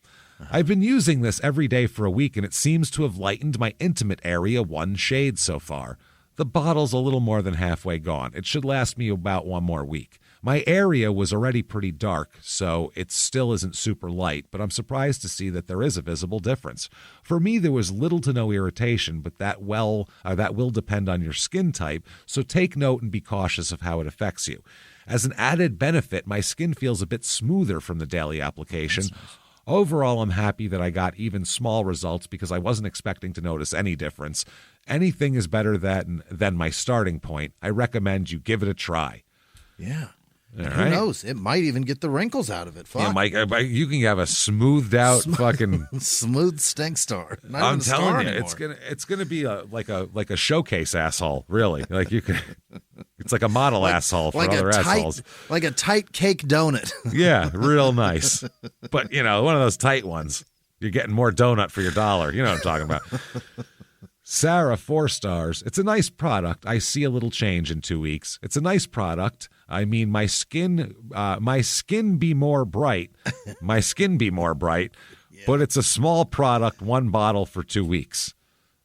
S1: I've been using this every day for a week, and it seems to have lightened my intimate area 1 shade so far. The bottle's a little more than halfway gone. It should last me about 1 more week. My area was already pretty dark, so it still isn't super light, but I'm surprised to see that there is a visible difference. For me, there was little to no irritation, but that will depend on your skin type, so take note and be cautious of how it affects you. As an added benefit, my skin feels a bit smoother from the daily application. That's nice. Overall, I'm happy that I got even small results because I wasn't expecting to notice any difference. Anything is better than my starting point. I recommend you give it a try.
S2: Yeah. Who knows? It might even get the wrinkles out of it. Fuck.
S1: Yeah, Mike, you can have a smoothed out fucking
S2: smooth stink star.
S1: I'm telling you, it's gonna be like a showcase asshole. Really, like you can. It's like a model asshole for other assholes.
S2: Like a tight cake donut.
S1: Yeah, real nice. But one of those tight ones. You're getting more donut for your dollar. You know what I'm talking about. Sarah, 4 stars. It's a nice product. I see a little change in 2 weeks. It's a nice product. I mean, my skin be more bright. My skin be more bright. Yeah. But it's a small product, 1 bottle for 2 weeks.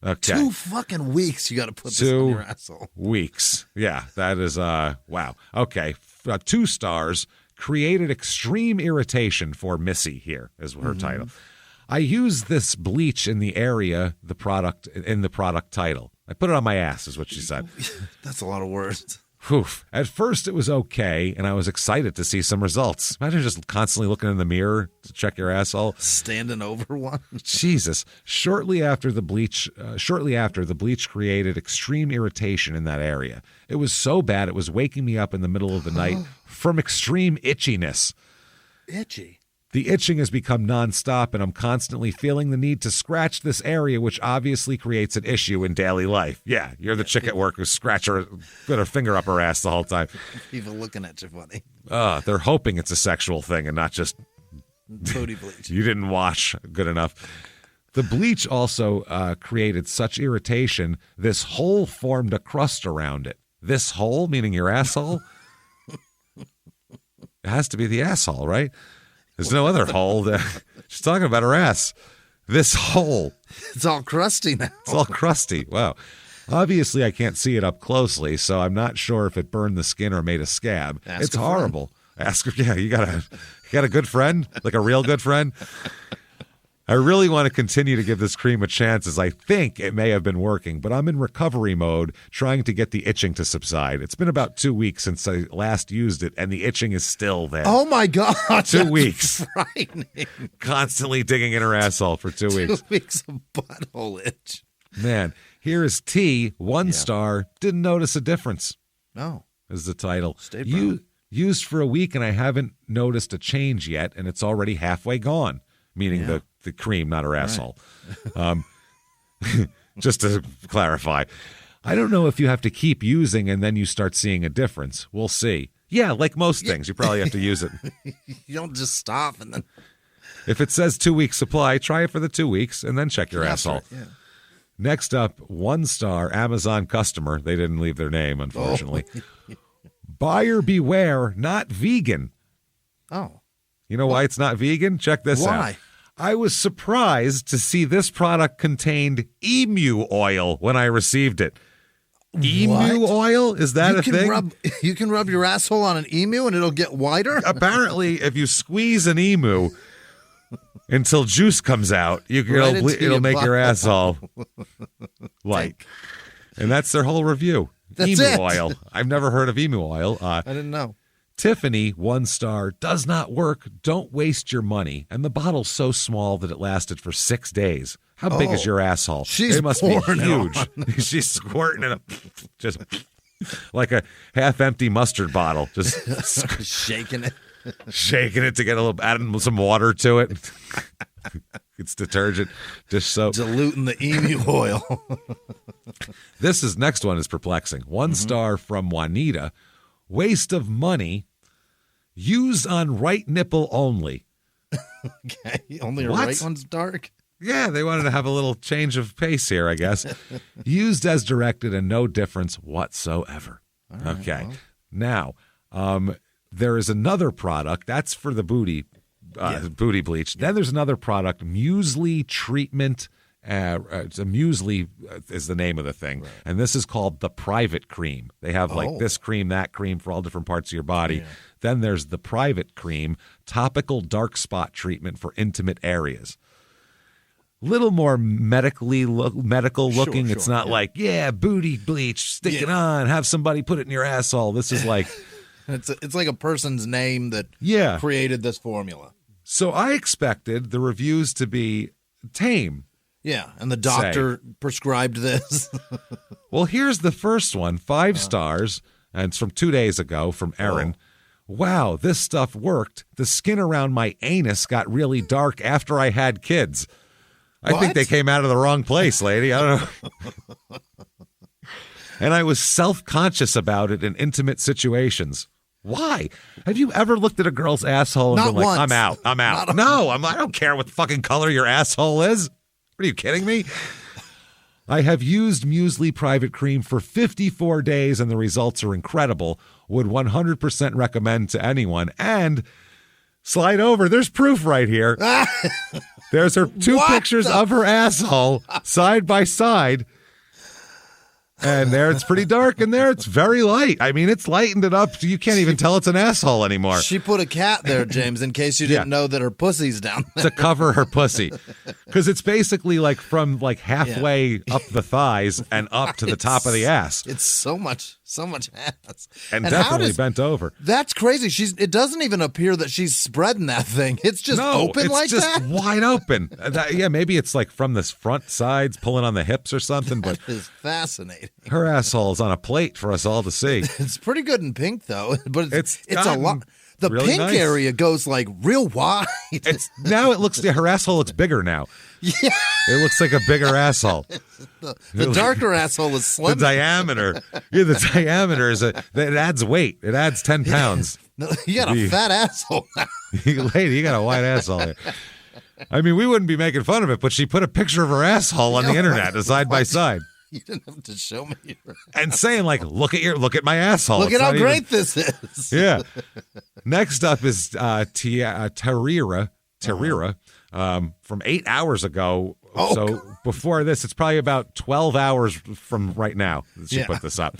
S1: Okay.
S2: 2 fucking weeks you got to put this on your asshole.
S1: 2 weeks. Yeah, that is, wow. Okay, 2 stars. Created extreme irritation for Missy here is her title. I use this bleach in the area, the product title. I put it on my ass is what she said.
S2: That's a lot of words.
S1: Whew. At first, it was okay, and I was excited to see some results. Imagine just constantly looking in the mirror to check your asshole.
S2: Standing over one.
S1: Jesus. Shortly after the bleach created extreme irritation in that area. It was so bad it was waking me up in the middle of the night from extreme itchiness.
S2: Itchy?
S1: The itching has become nonstop, and I'm constantly feeling the need to scratch this area, which obviously creates an issue in daily life. Yeah, you're the chick at work who put her finger up her ass the whole time.
S2: People looking at you funny.
S1: They're hoping it's a sexual thing and not just
S2: booty bleach.
S1: You didn't wash good enough. The bleach also created such irritation, this hole formed a crust around it. This hole, meaning your asshole? It has to be the asshole, right? There's no other hole. She's talking about her ass. This hole.
S2: It's all crusty now.
S1: It's all crusty. Wow. Obviously, I can't see it up closely, so I'm not sure if it burned the skin or made a scab. It's horrible. Ask her. Yeah, you got a good friend, like a real good friend. I really want to continue to give this cream a chance, as I think it may have been working, but I'm in recovery mode, trying to get the itching to subside. It's been about 2 weeks since I last used it, and the itching is still there.
S2: Oh my God.
S1: 2 weeks.
S2: Frightening.
S1: Constantly digging in her asshole for 2 weeks.
S2: 2 weeks of butthole itch.
S1: Man, here is T, 1 star, didn't notice a difference.
S2: No.
S1: Is the title.
S2: Stay brown.
S1: Used for a week, and I haven't noticed a change yet, and it's already halfway gone, meaning the cream, not her asshole. Just to clarify. I don't know if you have to keep using and then you start seeing a difference. We'll see. Yeah, like most things, you probably have to use it.
S2: You don't just stop and then...
S1: If it says 2 weeks supply, try it for the 2 weeks and then check your asshole.
S2: Right, yeah.
S1: Next up, 1 star Amazon customer. They didn't leave their name, unfortunately. Buyer beware, not vegan.
S2: Oh.
S1: You know why it's not vegan? Check this out.
S2: Why?
S1: I was surprised to see this product contained emu oil when I received it. Emu oil? Is that a thing?
S2: You can rub your asshole on an emu and it'll get whiter?
S1: Apparently, if you squeeze an emu until juice comes out, it'll make your asshole white. And that's their whole review.
S2: That's
S1: emu
S2: it.
S1: oil. I've never heard of emu oil.
S2: I didn't know.
S1: Tiffany, 1 star, does not work. Don't waste your money. And the bottle's so small that it lasted for 6 days. How big is your asshole?
S2: It
S1: must be huge. She's squirting it, just like a half-empty mustard bottle, just
S2: shaking it,
S1: to get adding some water to it. It's detergent, dish soap,
S2: diluting the emu oil.
S1: Next one is perplexing. 1 star from Juanita. Waste of money. Used on right nipple only.
S2: Okay, only your right one's dark?
S1: Yeah, they wanted to have a little change of pace here, I guess. Used as directed and no difference whatsoever. Right, okay. Well. Now, there is another product. That's for the booty bleach. Then there's another product, muesli treatment. It's a muesli is the name of the thing. Right. And this is called the private cream. They have like this cream, that cream for all different parts of your body. Yeah. Then there's the private cream, topical dark spot treatment for intimate areas. Little more medical looking. It's not like, booty bleach, stick it on, have somebody put it in your asshole. This is like...
S2: it's like a person's name that created this formula.
S1: So I expected the reviews to be tame.
S2: Yeah, and the doctor prescribed this.
S1: Well, here's the first one, 5 stars, and it's from 2 days ago from Erin. Wow, this stuff worked. The skin around my anus got really dark after I had kids. I think they came out of the wrong place, lady. I don't know. And I was self-conscious about it in intimate situations. Why? Have you ever looked at a girl's asshole and been like, I'm out. I don't care what fucking color your asshole is. What are you kidding me? I have used muesli private cream for 54 days and the results are incredible. Would 100% recommend to anyone. And slide over. There's proof right here. There's her 2 pictures of her asshole side by side. And there it's pretty dark, and there it's very light. I mean, it's lightened it up. You can't even tell it's an asshole anymore.
S2: She put a cat there, James, in case you didn't know that her pussy's down there.
S1: To cover her pussy. Because it's basically like from like halfway up the thighs and up to the top of the ass.
S2: It's so much ass.
S1: And definitely bent over.
S2: That's crazy. It doesn't even appear that she's spreading that thing. It's just open like that?
S1: It's just wide open. Maybe it's like from this front sides, pulling on the hips or something. But
S2: that is fascinating.
S1: Her asshole is on a plate for us all to see.
S2: It's pretty good in pink, though. But it's a lot. The
S1: really
S2: pink
S1: nice.
S2: area goes like real wide.
S1: Her asshole looks bigger now.
S2: Yeah.
S1: It looks like a bigger asshole.
S2: The darker asshole is slim.
S1: The diameter is it adds weight. It adds 10 pounds.
S2: No, you got a fat asshole now.
S1: Lady, you got a wide asshole here. I mean, we wouldn't be making fun of it, but she put a picture of her asshole on the internet, side by side.
S2: You didn't have to show me.
S1: And saying like, look at my asshole.
S2: Look at how great this is.
S1: Yeah. Next up is Tarira from 8 hours ago. So before this, it's probably about 12 hours from right now that she put this up.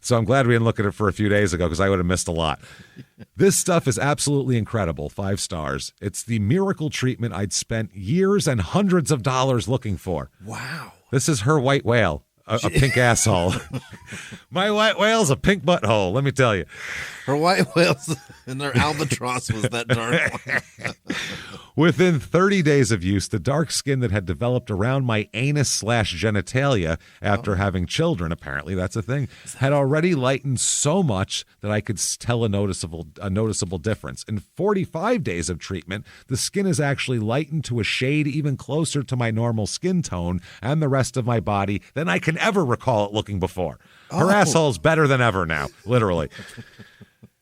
S1: So I'm glad we didn't look at it for a few days ago because I would have missed a lot. This stuff is absolutely incredible. 5 stars. It's the miracle treatment I'd spent years and hundreds of dollars looking for.
S2: Wow.
S1: This is her white whale, a pink asshole. My white whale's a pink butthole, let me tell you.
S2: Her white whales and their albatross was that dark one.
S1: Within 30 days of use, the dark skin that had developed around my anus/genitalia after having children, apparently that's a thing, had already lightened so much that I could tell a noticeable difference. In 45 days of treatment, the skin is actually lightened to a shade even closer to my normal skin tone and the rest of my body than I can ever recall it looking before. Her asshole's better than ever now, literally.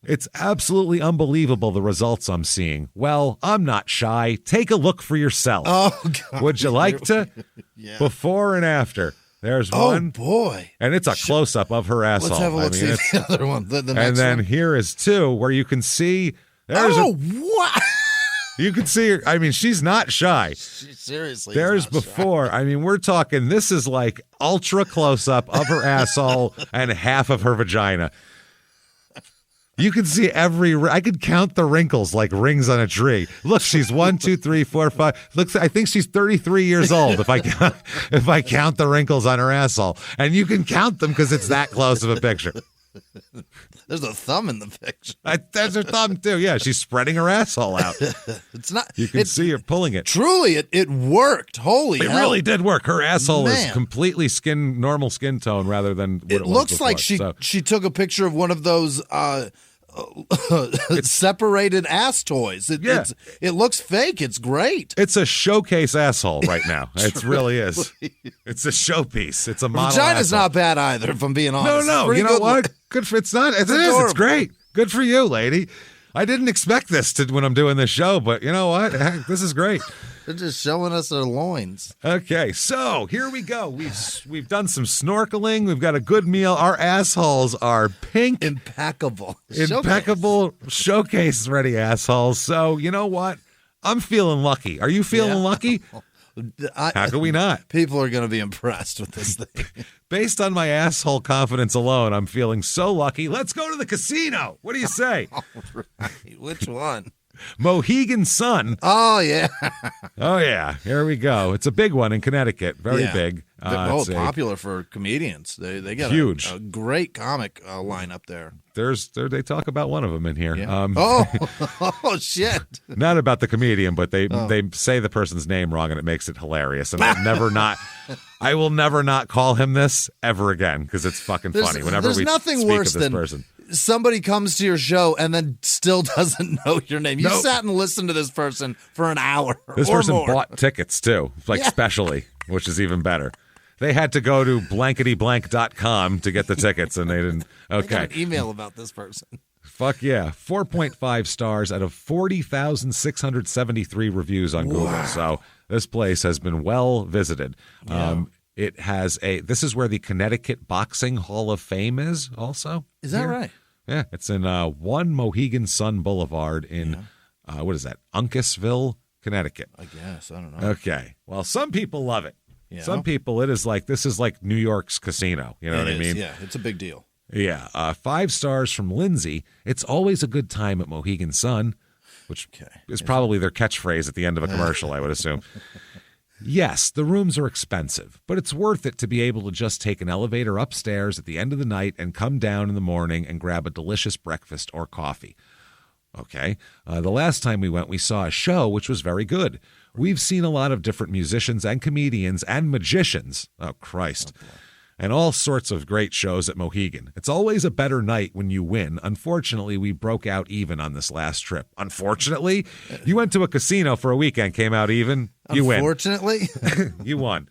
S1: It's absolutely unbelievable, the results I'm seeing. Well, I'm not shy. Take a look for yourself.
S2: Oh, God.
S1: Would you like to?
S2: Yeah.
S1: Before and after. There's one.
S2: Oh, boy.
S1: And it's a close-up of her asshole.
S2: Let's have a look, see the other one. The next
S1: and then
S2: one.
S1: Here is 2, where you can see.
S2: What?
S1: You can see her. I mean, she's not shy.
S2: She seriously
S1: There's
S2: is not
S1: before.
S2: shy.
S1: I mean, we're talking, this is like ultra close-up of her asshole and half of her vagina. You can see I could count the wrinkles like rings on a tree. Look, she's 1, 2, 3, 4, 5. Looks, I think she's 33 years old if I count the wrinkles on her asshole. And you can count them because it's that close of a picture.
S2: There's a thumb in the picture.
S1: That's her thumb too. Yeah, she's spreading her asshole out.
S2: It's not.
S1: You can see her pulling it.
S2: Truly, it worked. Holy
S1: It
S2: hell.
S1: really did work. Her asshole is
S2: Man.
S1: completely normal skin tone rather than what
S2: It
S1: was
S2: looks
S1: before.
S2: like she took a picture of one of those separated ass toys. It looks fake. It's great.
S1: It's a showcase asshole right now. It really is. It's a showpiece. It's a model.
S2: Vagina's
S1: asshole.
S2: not bad either, if I'm being honest.
S1: No. You know what? Good for it's not. It is. It's great. Good for you, lady. I didn't expect this when I'm doing this show, but you know what? Heck, this is great.
S2: They're just showing us their loins.
S1: Okay, so here we go. We've done some snorkeling. We've got a good meal. Our assholes are pink.
S2: Impeccable.
S1: Impeccable showcase ready assholes. So you know what? I'm feeling lucky. Are you feeling lucky? How can we not?
S2: People are going to be impressed with this thing.
S1: Based on my asshole confidence alone, I'm feeling so lucky. Let's go to the casino. What do you say?
S2: All right. Which one?
S1: Mohegan Sun.
S2: Oh, yeah.
S1: Oh, yeah. Here we go. It's a big one in Connecticut. Very big.
S2: It's popular for comedians. They got
S1: huge.
S2: A great comic lineup there.
S1: They talk about one of them in here.
S2: Yeah. Oh, shit.
S1: Not about the comedian, but they say the person's name wrong, and it makes it hilarious. And I will never not call him this ever again because it's fucking funny. Whenever we speak of this person.
S2: Somebody comes to your show and then still doesn't know your name. You sat and listened to this person for an hour.
S1: This
S2: or
S1: person
S2: more.
S1: bought tickets too, specially, which is even better. They had to go to blanketyblank.com to get the tickets, and they didn't. Okay.
S2: I got an email about this person.
S1: Fuck yeah. 4.5 stars out of 40,673 reviews on Google.
S2: Wow.
S1: So this place has been well visited.
S2: Yeah.
S1: It has this is where the Connecticut Boxing Hall of Fame is also.
S2: Is that right?
S1: Yeah. It's in 1 Mohegan Sun Boulevard in, what is that? Uncasville, Connecticut.
S2: I guess. I don't know.
S1: Okay. Well, some people love it.
S2: Yeah.
S1: Some people, this is like New York's casino. You know what I mean?
S2: Yeah, it's a big deal.
S1: Yeah. 5 stars from Lindsay. It's always a good time at Mohegan Sun, which is probably their catchphrase at the end of a commercial, I would assume. Yes, the rooms are expensive, but it's worth it to be able to just take an elevator upstairs at the end of the night and come down in the morning and grab a delicious breakfast or coffee. Okay. The last time we went, we saw a show which was very good. We've seen a lot of different musicians and comedians and magicians. Oh, Christ. And all sorts of great shows at Mohegan. It's always a better night when you win. Unfortunately, we broke out even on this last trip. Unfortunately? You went to a casino for a weekend, came out even. You win.
S2: Unfortunately?
S1: You won.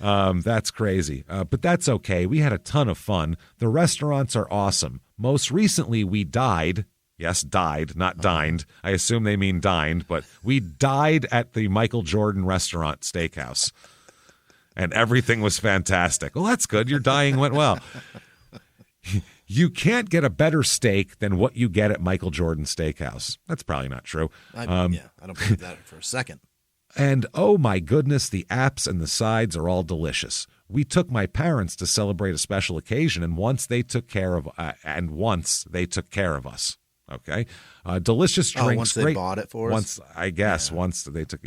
S1: That's crazy. But that's okay. We had a ton of fun. The restaurants are awesome. Most recently, we died. Yes, died, not dined. I assume they mean dined, but we died at the Michael Jordan Restaurant Steakhouse. And everything was fantastic. Well, that's good. Your dying went well. You can't get a better steak than what you get at Michael Jordan Steakhouse. That's probably not true.
S2: I don't believe that for a second.
S1: And oh my goodness, the apps and the sides are all delicious. We took my parents to celebrate a special occasion, and once they took care of us. Okay, delicious drinks.
S2: Once they bought it for us.
S1: Once they took,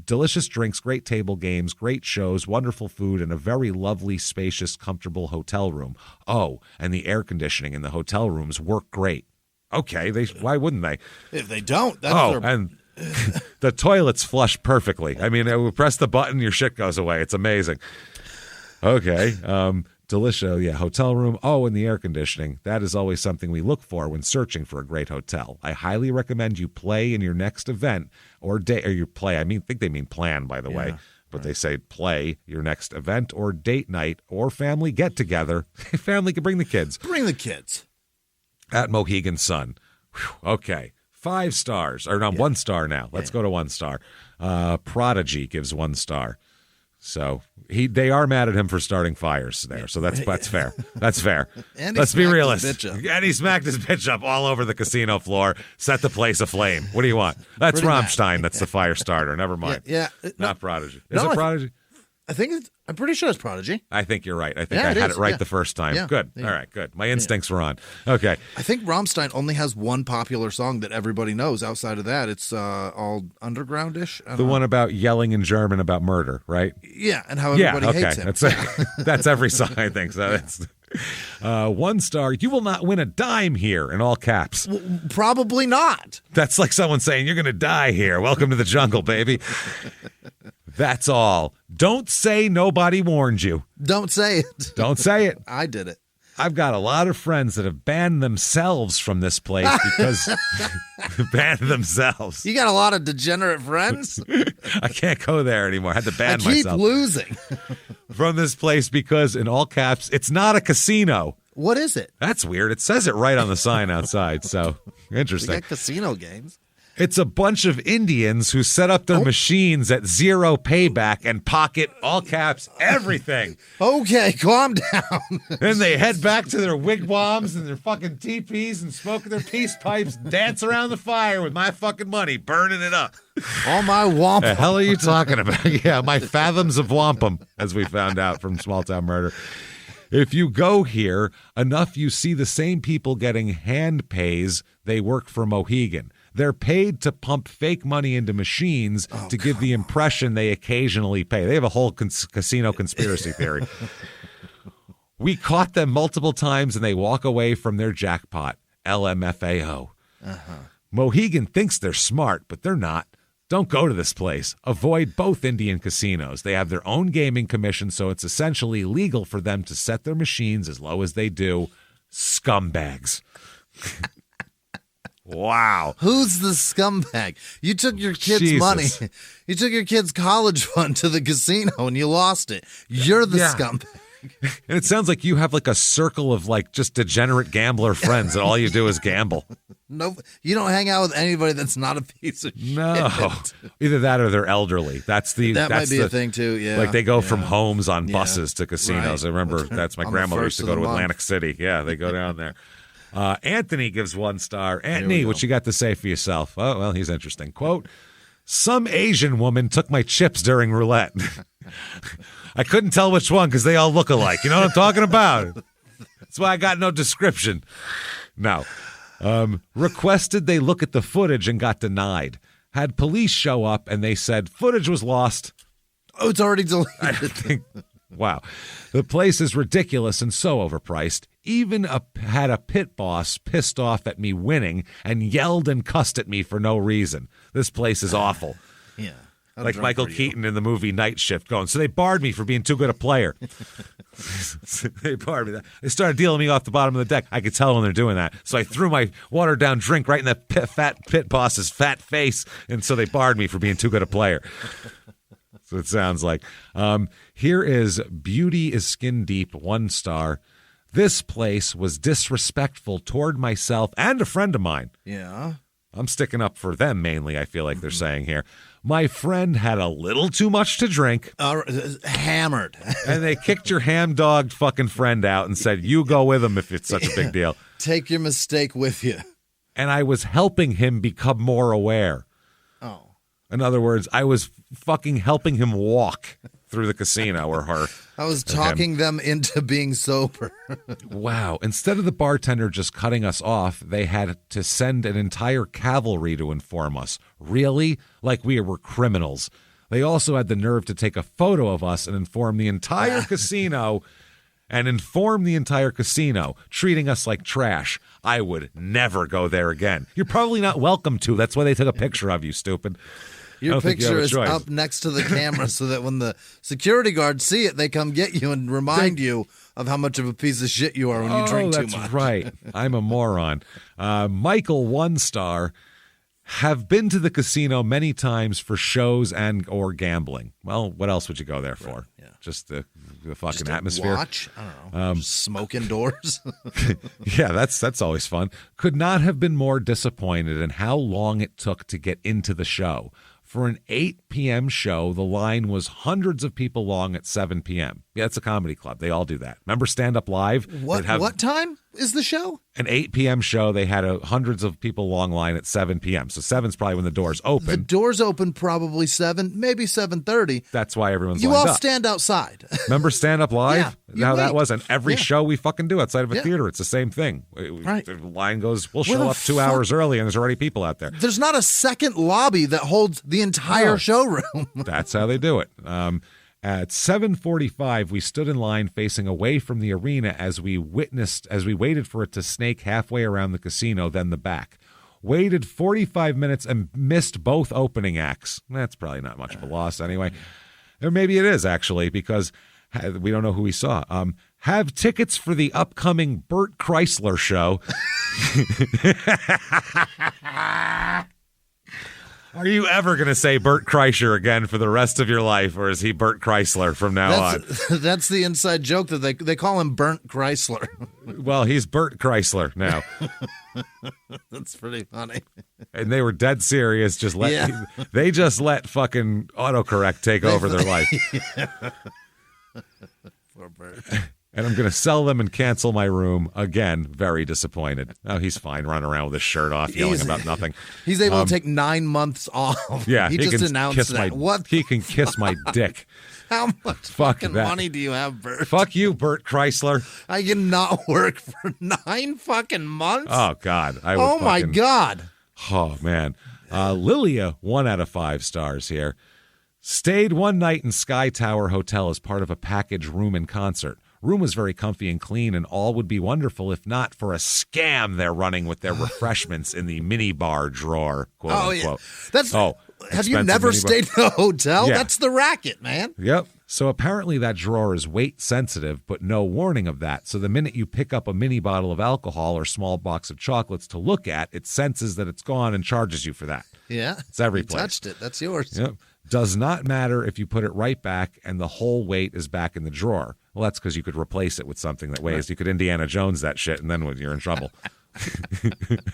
S1: delicious drinks, great table games, great shows, wonderful food, and a very lovely, spacious, comfortable hotel room. Oh, and the air conditioning in the hotel rooms work great. Okay, why wouldn't they?
S2: If they don't,
S1: and the toilets flush perfectly. I mean, press the button, your shit goes away. It's amazing. Okay, delicious, hotel room. Oh, and the air conditioning. That is always something we look for when searching for a great hotel. I highly recommend you play in your next event or day, or you play. I think they mean plan, by the way, but they say play your next event or date night or family get together. Family can bring the kids.
S2: Bring the kids.
S1: At Mohegan Sun. Whew, okay. 5 stars, or no, 1 star now. Let's go to 1 star. Prodigy gives 1 star. So they are mad at him for starting fires there. So that's fair. That's fair. Let's be realistic. And he smacked his bitch up all over the casino floor, set the place aflame. What do you want? That's Rammstein. That's the fire starter. Never mind. Not Prodigy. Is it Prodigy?
S2: I'm pretty sure it's Prodigy.
S1: I think you're right. I think I had it right the first time. Yeah. Good. All right, good. My instincts were on. Okay.
S2: I think Rammstein only has one popular song that everybody knows. Outside of that, it's all underground-ish.
S1: The one about yelling in German about murder, right?
S2: Yeah, and how everybody hates him.
S1: That's every song, I think. So that's 1 star. You will not win a dime here, in all caps.
S2: Probably not.
S1: That's like someone saying, you're going to die here. Welcome to the jungle, baby. That's all. Don't say nobody warned you.
S2: Don't say it.
S1: Don't say it.
S2: I did it.
S1: I've got a lot of friends that have banned themselves from this place because banned themselves.
S2: You got a lot of degenerate friends?
S1: I can't go there anymore. I had to ban myself.
S2: I keep losing.
S1: From this place because, in all caps, it's not a casino.
S2: What is it?
S1: That's weird. It says it right on the sign outside, so interesting.
S2: We got casino games.
S1: It's a bunch of Indians who set up their machines at zero payback and pocket, all caps, everything.
S2: Okay, calm down.
S1: Then they head back to their wigwams and their fucking teepees and smoke their peace pipes, dance around the fire with my fucking money, burning it up.
S2: All my wampum.
S1: The hell are you talking about? Yeah, my fathoms of wampum, as we found out from Small Town Murder. If you go here enough, you see the same people getting hand pays. They work for Mohegan. They're paid to pump fake money into machines to give the impression they occasionally pay. They have a whole casino conspiracy theory. We caught them multiple times, and they walk away from their jackpot. LMFAO. Mohegan thinks they're smart, but they're not. Don't go to this place. Avoid both Indian casinos. They have their own gaming commission, so it's essentially legal for them to set their machines as low as they do. Scumbags. Wow.
S2: Who's the scumbag? You took your kid's money. You took your kid's college fund to the casino and you lost it. You're the scumbag.
S1: And it sounds like you have like a circle of like just degenerate gambler friends that all you do is gamble.
S2: No, you don't hang out with anybody that's not a piece of shit.
S1: No. Either that or they're elderly. That
S2: might be a thing too, yeah.
S1: Like they go from homes on buses to casinos. Right. I remember that's my grandmother used to go to Atlantic City. Yeah, they go down there. Anthony gives 1 star. Anthony, what you got to say for yourself? Oh, well, he's interesting. Quote, some Asian woman took my chips during roulette. I couldn't tell which one because they all look alike. You know what I'm talking about? That's why I got no description. No. Requested they look at the footage and got denied. Had police show up and they said footage was lost.
S2: Oh, it's already deleted.
S1: Wow. The place is ridiculous and so overpriced. Even had a pit boss pissed off at me winning and yelled and cussed at me for no reason. This place is awful.
S2: Yeah.
S1: Like Michael Keaton in the movie Night Shift going, so they barred me for being too good a player. They barred me. They started dealing me off the bottom of the deck. I could tell when they're doing that. So I threw my watered down drink right in the fat pit boss's fat face. And so they barred me for being too good a player. So it sounds like. Here is Beauty is Skin Deep, 1 star. This place was disrespectful toward myself and a friend of mine.
S2: Yeah.
S1: I'm sticking up for them mainly, I feel like they're saying here. My friend had a little too much to drink.
S2: Hammered.
S1: And they kicked your ham-dogged fucking friend out and said, you go with him if it's such a big deal.
S2: Take your mistake with you.
S1: And I was helping him become more aware.
S2: Oh.
S1: In other words, I was fucking helping him walk through the casino or her.
S2: I was talking them into being sober.
S1: Wow. Instead of the bartender just cutting us off, they had to send an entire cavalry to inform us. Really? Like we were criminals. They also had the nerve to take a photo of us and inform the entire casino, treating us like trash. I would never go there again. You're probably not welcome to. That's why they took a picture of you, stupid.
S2: Your picture is up next to the camera so that when the security guards see it, they come get you and remind you of how much of a piece of shit you are when you drink too much.
S1: That's right. I'm a moron. Michael, 1 star, have been to the casino many times for shows and or gambling. Well, what else would you go there for?
S2: Right, yeah.
S1: Just the fucking atmosphere.
S2: Watch? I don't know. Just smoke indoors.
S1: Yeah, that's always fun. Could not have been more disappointed in how long it took to get into the show. For an 8 p.m. show, the line was hundreds of people long at 7 p.m. Yeah, it's a comedy club. They all do that. Remember Stand Up Live?
S2: What time is the show?
S1: An 8 p.m. show. They had hundreds of people long line at 7 p.m. So 7's probably when the doors open.
S2: The doors open probably 7, maybe 7:30.
S1: That's why everyone's
S2: lined
S1: lined
S2: all
S1: up.
S2: Stand outside.
S1: Remember Stand Up Live?
S2: Yeah,
S1: How that was? And every
S2: Yeah.
S1: show we fucking do outside of a
S2: Yeah.
S1: theater, it's the same thing.
S2: Right.
S1: The line goes, we'll
S2: Where
S1: show
S2: the
S1: up 2
S2: fuck-
S1: hours early, and there's already people out there.
S2: There's not a second lobby that holds the entire showroom.
S1: That's how they do it. At 7:45, we stood in line facing away from the arena as we waited for it to snake halfway around the casino, then the back. Waited 45 minutes and missed both opening acts. That's probably not much of a loss anyway. Or maybe it is, actually, because we don't know who we saw. Have tickets for the upcoming Bert Chrysler show. Are you ever going to say Bert Kreischer again for the rest of your life, or is he Bert Chrysler from now on?
S2: That's the inside joke that they call him Burnt Chrysler.
S1: Well, he's Bert Chrysler now.
S2: That's pretty funny.
S1: And they were dead serious. They just let fucking autocorrect take over their life.
S2: Poor Bert.
S1: And I'm going to sell them and cancel my room again. Very disappointed. Oh, he's fine running around with his shirt off, yelling about nothing.
S2: He's able to take 9 months off.
S1: Yeah,
S2: he just announced that.
S1: What? He can kiss my dick.
S2: How much fucking money do you have, Bert?
S1: Fuck you, Bert Chrysler.
S2: I cannot work for 9 fucking months.
S1: Oh God!
S2: My God!
S1: Oh man, Lilia, 1 out of 5 stars here. Stayed one night in Sky Tower Hotel as part of a package room and concert. Room was very comfy and clean, and all would be wonderful if not for a scam they're running with their refreshments in the minibar drawer, quote unquote.
S2: Yeah. Have you never stayed in a hotel?
S1: Yeah.
S2: That's the racket, man.
S1: Yep. So apparently that drawer is weight sensitive, but no warning of that. So the minute you pick up a mini bottle of alcohol or small box of chocolates to look at, it senses that it's gone and charges you for that.
S2: Yeah.
S1: It's every
S2: You
S1: place.
S2: touched it. That's yours.
S1: Yep. Does not matter if you put it right back and the whole weight is back in the drawer. Well, that's because you could replace it with something that weighs. Right. You could Indiana Jones that shit, and then you're in trouble.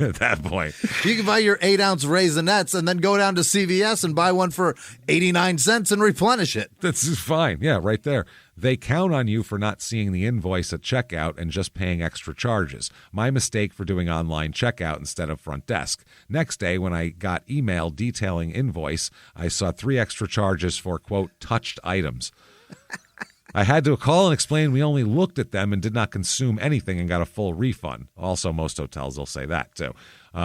S1: At that point,
S2: you can buy your 8-ounce Raisinets and then go down to CVS and buy one for 89 cents and replenish it.
S1: That's fine. Yeah, right there. They count on you for not seeing the invoice at checkout and just paying extra charges. My mistake for doing online checkout instead of front desk. Next day, when I got email detailing invoice, I saw 3 extra charges for, quote, touched items. I had to call and explain we only looked at them and did not consume anything and got a full refund. Also, most hotels will say that, too.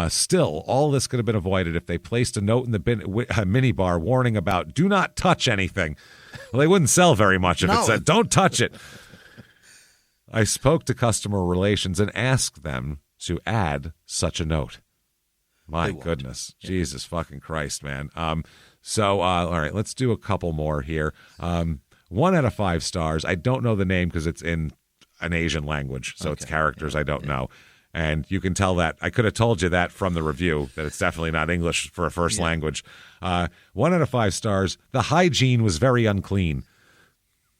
S1: Still, all this could have been avoided if they placed a note in the minibar warning about do not touch anything. Well, they wouldn't sell very much if it said don't touch it. I spoke to customer relations and asked them to add such a note. My goodness. Yeah. Jesus fucking Christ, man. All right, let's do a couple more here. 1 out of 5 stars. I don't know the name because it's in an Asian language, so it's characters I don't know. And you can tell that. I could have told you that from the review, that it's definitely not English for a first language. 1 out of 5 stars. The hygiene was very unclean.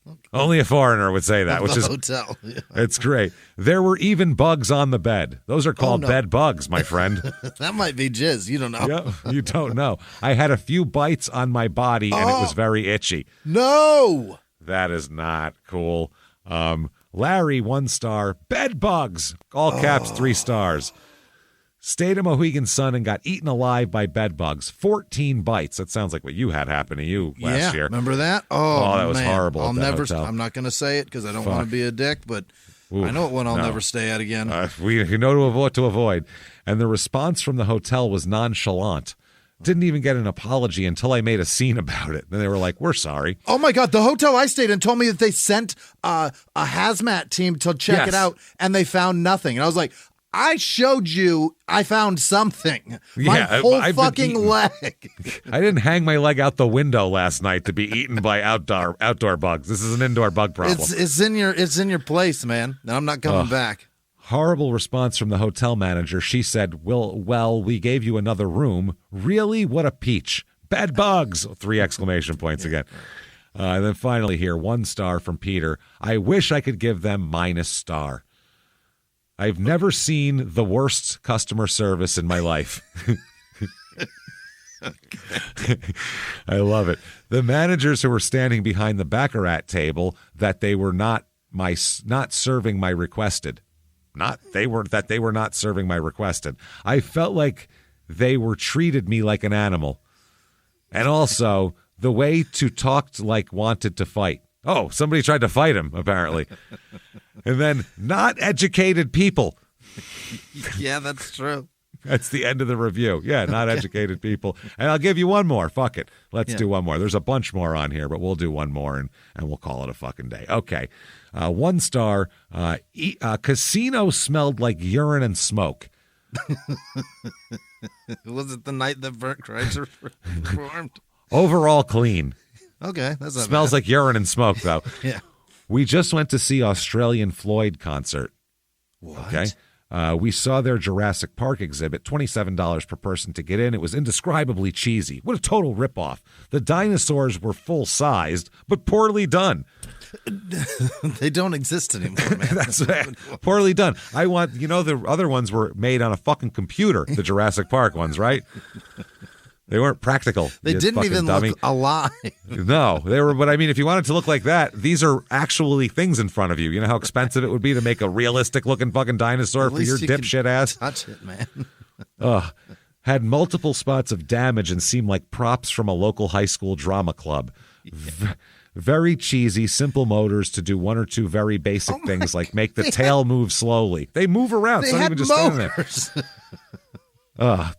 S1: Okay. Only a foreigner would say that, which is
S2: hotel. Yeah.
S1: It's great. There were even bugs on the bed. Those are called bed bugs, my friend.
S2: That might be jizz. You don't know.
S1: Yeah, you don't know. I had a few bites on my body, and it was very itchy.
S2: No!
S1: That is not cool. Larry, 1 star. Bed bugs. All caps, 3 stars. Stayed at Mohegan Sun and got eaten alive by bed bugs. 14 bites. That sounds like what you had happen to you last year.
S2: Remember that?
S1: Oh, that was horrible.
S2: I'm not going to say it because I don't want to be a dick, but I know what I'll never stay at again.
S1: You know what to avoid. And the response from the hotel was nonchalant. Didn't even get an apology until I made a scene about it. Then they were like, we're sorry.
S2: Oh, my God. The hotel I stayed in told me that they sent a hazmat team to check it out, and they found nothing. And I was like, I showed you I found something. My whole fucking leg.
S1: I didn't hang my leg out the window last night to be eaten by outdoor bugs. This is an indoor bug problem.
S2: It's in your place, man. I'm not coming back.
S1: Horrible response from the hotel manager. She said, well, we gave you another room. Really? What a peach. Bad bugs. 3 exclamation points again. And then finally here, 1 star from Peter. I wish I could give them -star. I've never seen the worst customer service in my life. I love it. The managers who were standing behind the baccarat table that they were not serving my requested. They were not serving my requested. I felt like they were treated me like an animal. And also the way to talk like wanted to fight. Oh, somebody tried to fight him, apparently. And then not educated people.
S2: Yeah, that's true.
S1: That's the end of the review. Yeah, not educated people. And I'll give you one more. Fuck it. Let's do one more. There's a bunch more on here, but we'll do one more and we'll call it a fucking day. Okay. 1 star. Casino smelled like urine and smoke.
S2: Was it the night that Bert Kreischer performed?
S1: Overall clean.
S2: Okay. That's not
S1: Smells
S2: bad.
S1: like urine and smoke, though.
S2: Yeah.
S1: We just went to see Australian Floyd concert.
S2: What?
S1: Okay. We saw their Jurassic Park exhibit, $27 per person to get in. It was indescribably cheesy. What a total ripoff. The dinosaurs were full-sized, but poorly done.
S2: They don't exist anymore, man.
S1: That's poorly done. The other ones were made on a fucking computer, the Jurassic Park ones, right? They weren't practical.
S2: They didn't even look alive.
S1: No, they were. But I mean, if you wanted to look like that, these are actually things in front of you. You know how expensive it would be to make a realistic looking fucking dinosaur for your dipshit ass?
S2: Touch it, man.
S1: Had multiple spots of damage and seemed like props from a local high school drama club. Yeah. Very cheesy, simple motors to do 1 or 2 very basic things like make the tail move slowly. They move around. It's not even just standing there.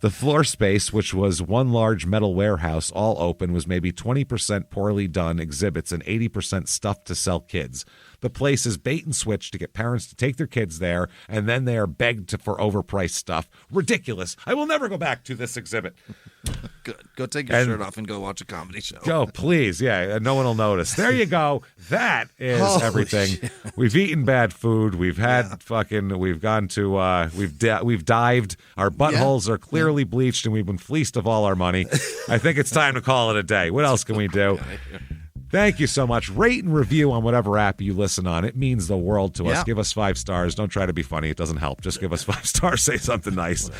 S1: The floor space, which was one large metal warehouse, all open, was maybe 20% poorly done exhibits and 80% stuff to sell kids. The place is bait and switch to get parents to take their kids there, and then they are begged for overpriced stuff. Ridiculous. I will never go back to this exhibit.
S2: Good. Go take your shirt off and go watch a comedy show.
S1: Go, please. Yeah, no one will notice. There you go. That is everything.
S2: Shit.
S1: We've eaten bad food. We've had we've gone to, we've dived. Our buttholes are clearly bleached, and we've been fleeced of all our money. I think it's time to call it a day. What else can we do? Thank you so much. Rate and review on whatever app you listen on. It means the world to us. Give us 5 stars. Don't try to be funny. It doesn't help. Just give us 5 stars. Say something nice.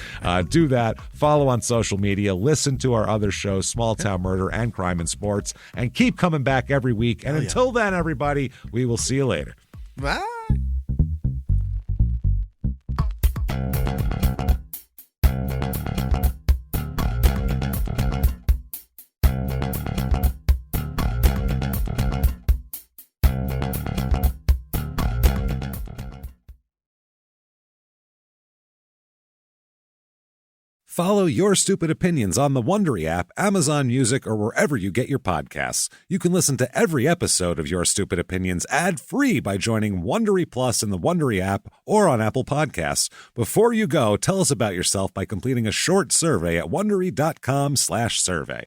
S1: Do that. Follow on social media. Listen to our other shows, Small Town Murder and Crime and Sports. And keep coming back every week. And until then, everybody, we will see you later.
S2: Bye.
S1: Follow Your Stupid Opinions on the Wondery app, Amazon Music, or wherever you get your podcasts. You can listen to every episode of Your Stupid Opinions ad-free by joining Wondery Plus in the Wondery app or on Apple Podcasts. Before you go, tell us about yourself by completing a short survey at Wondery.com/survey.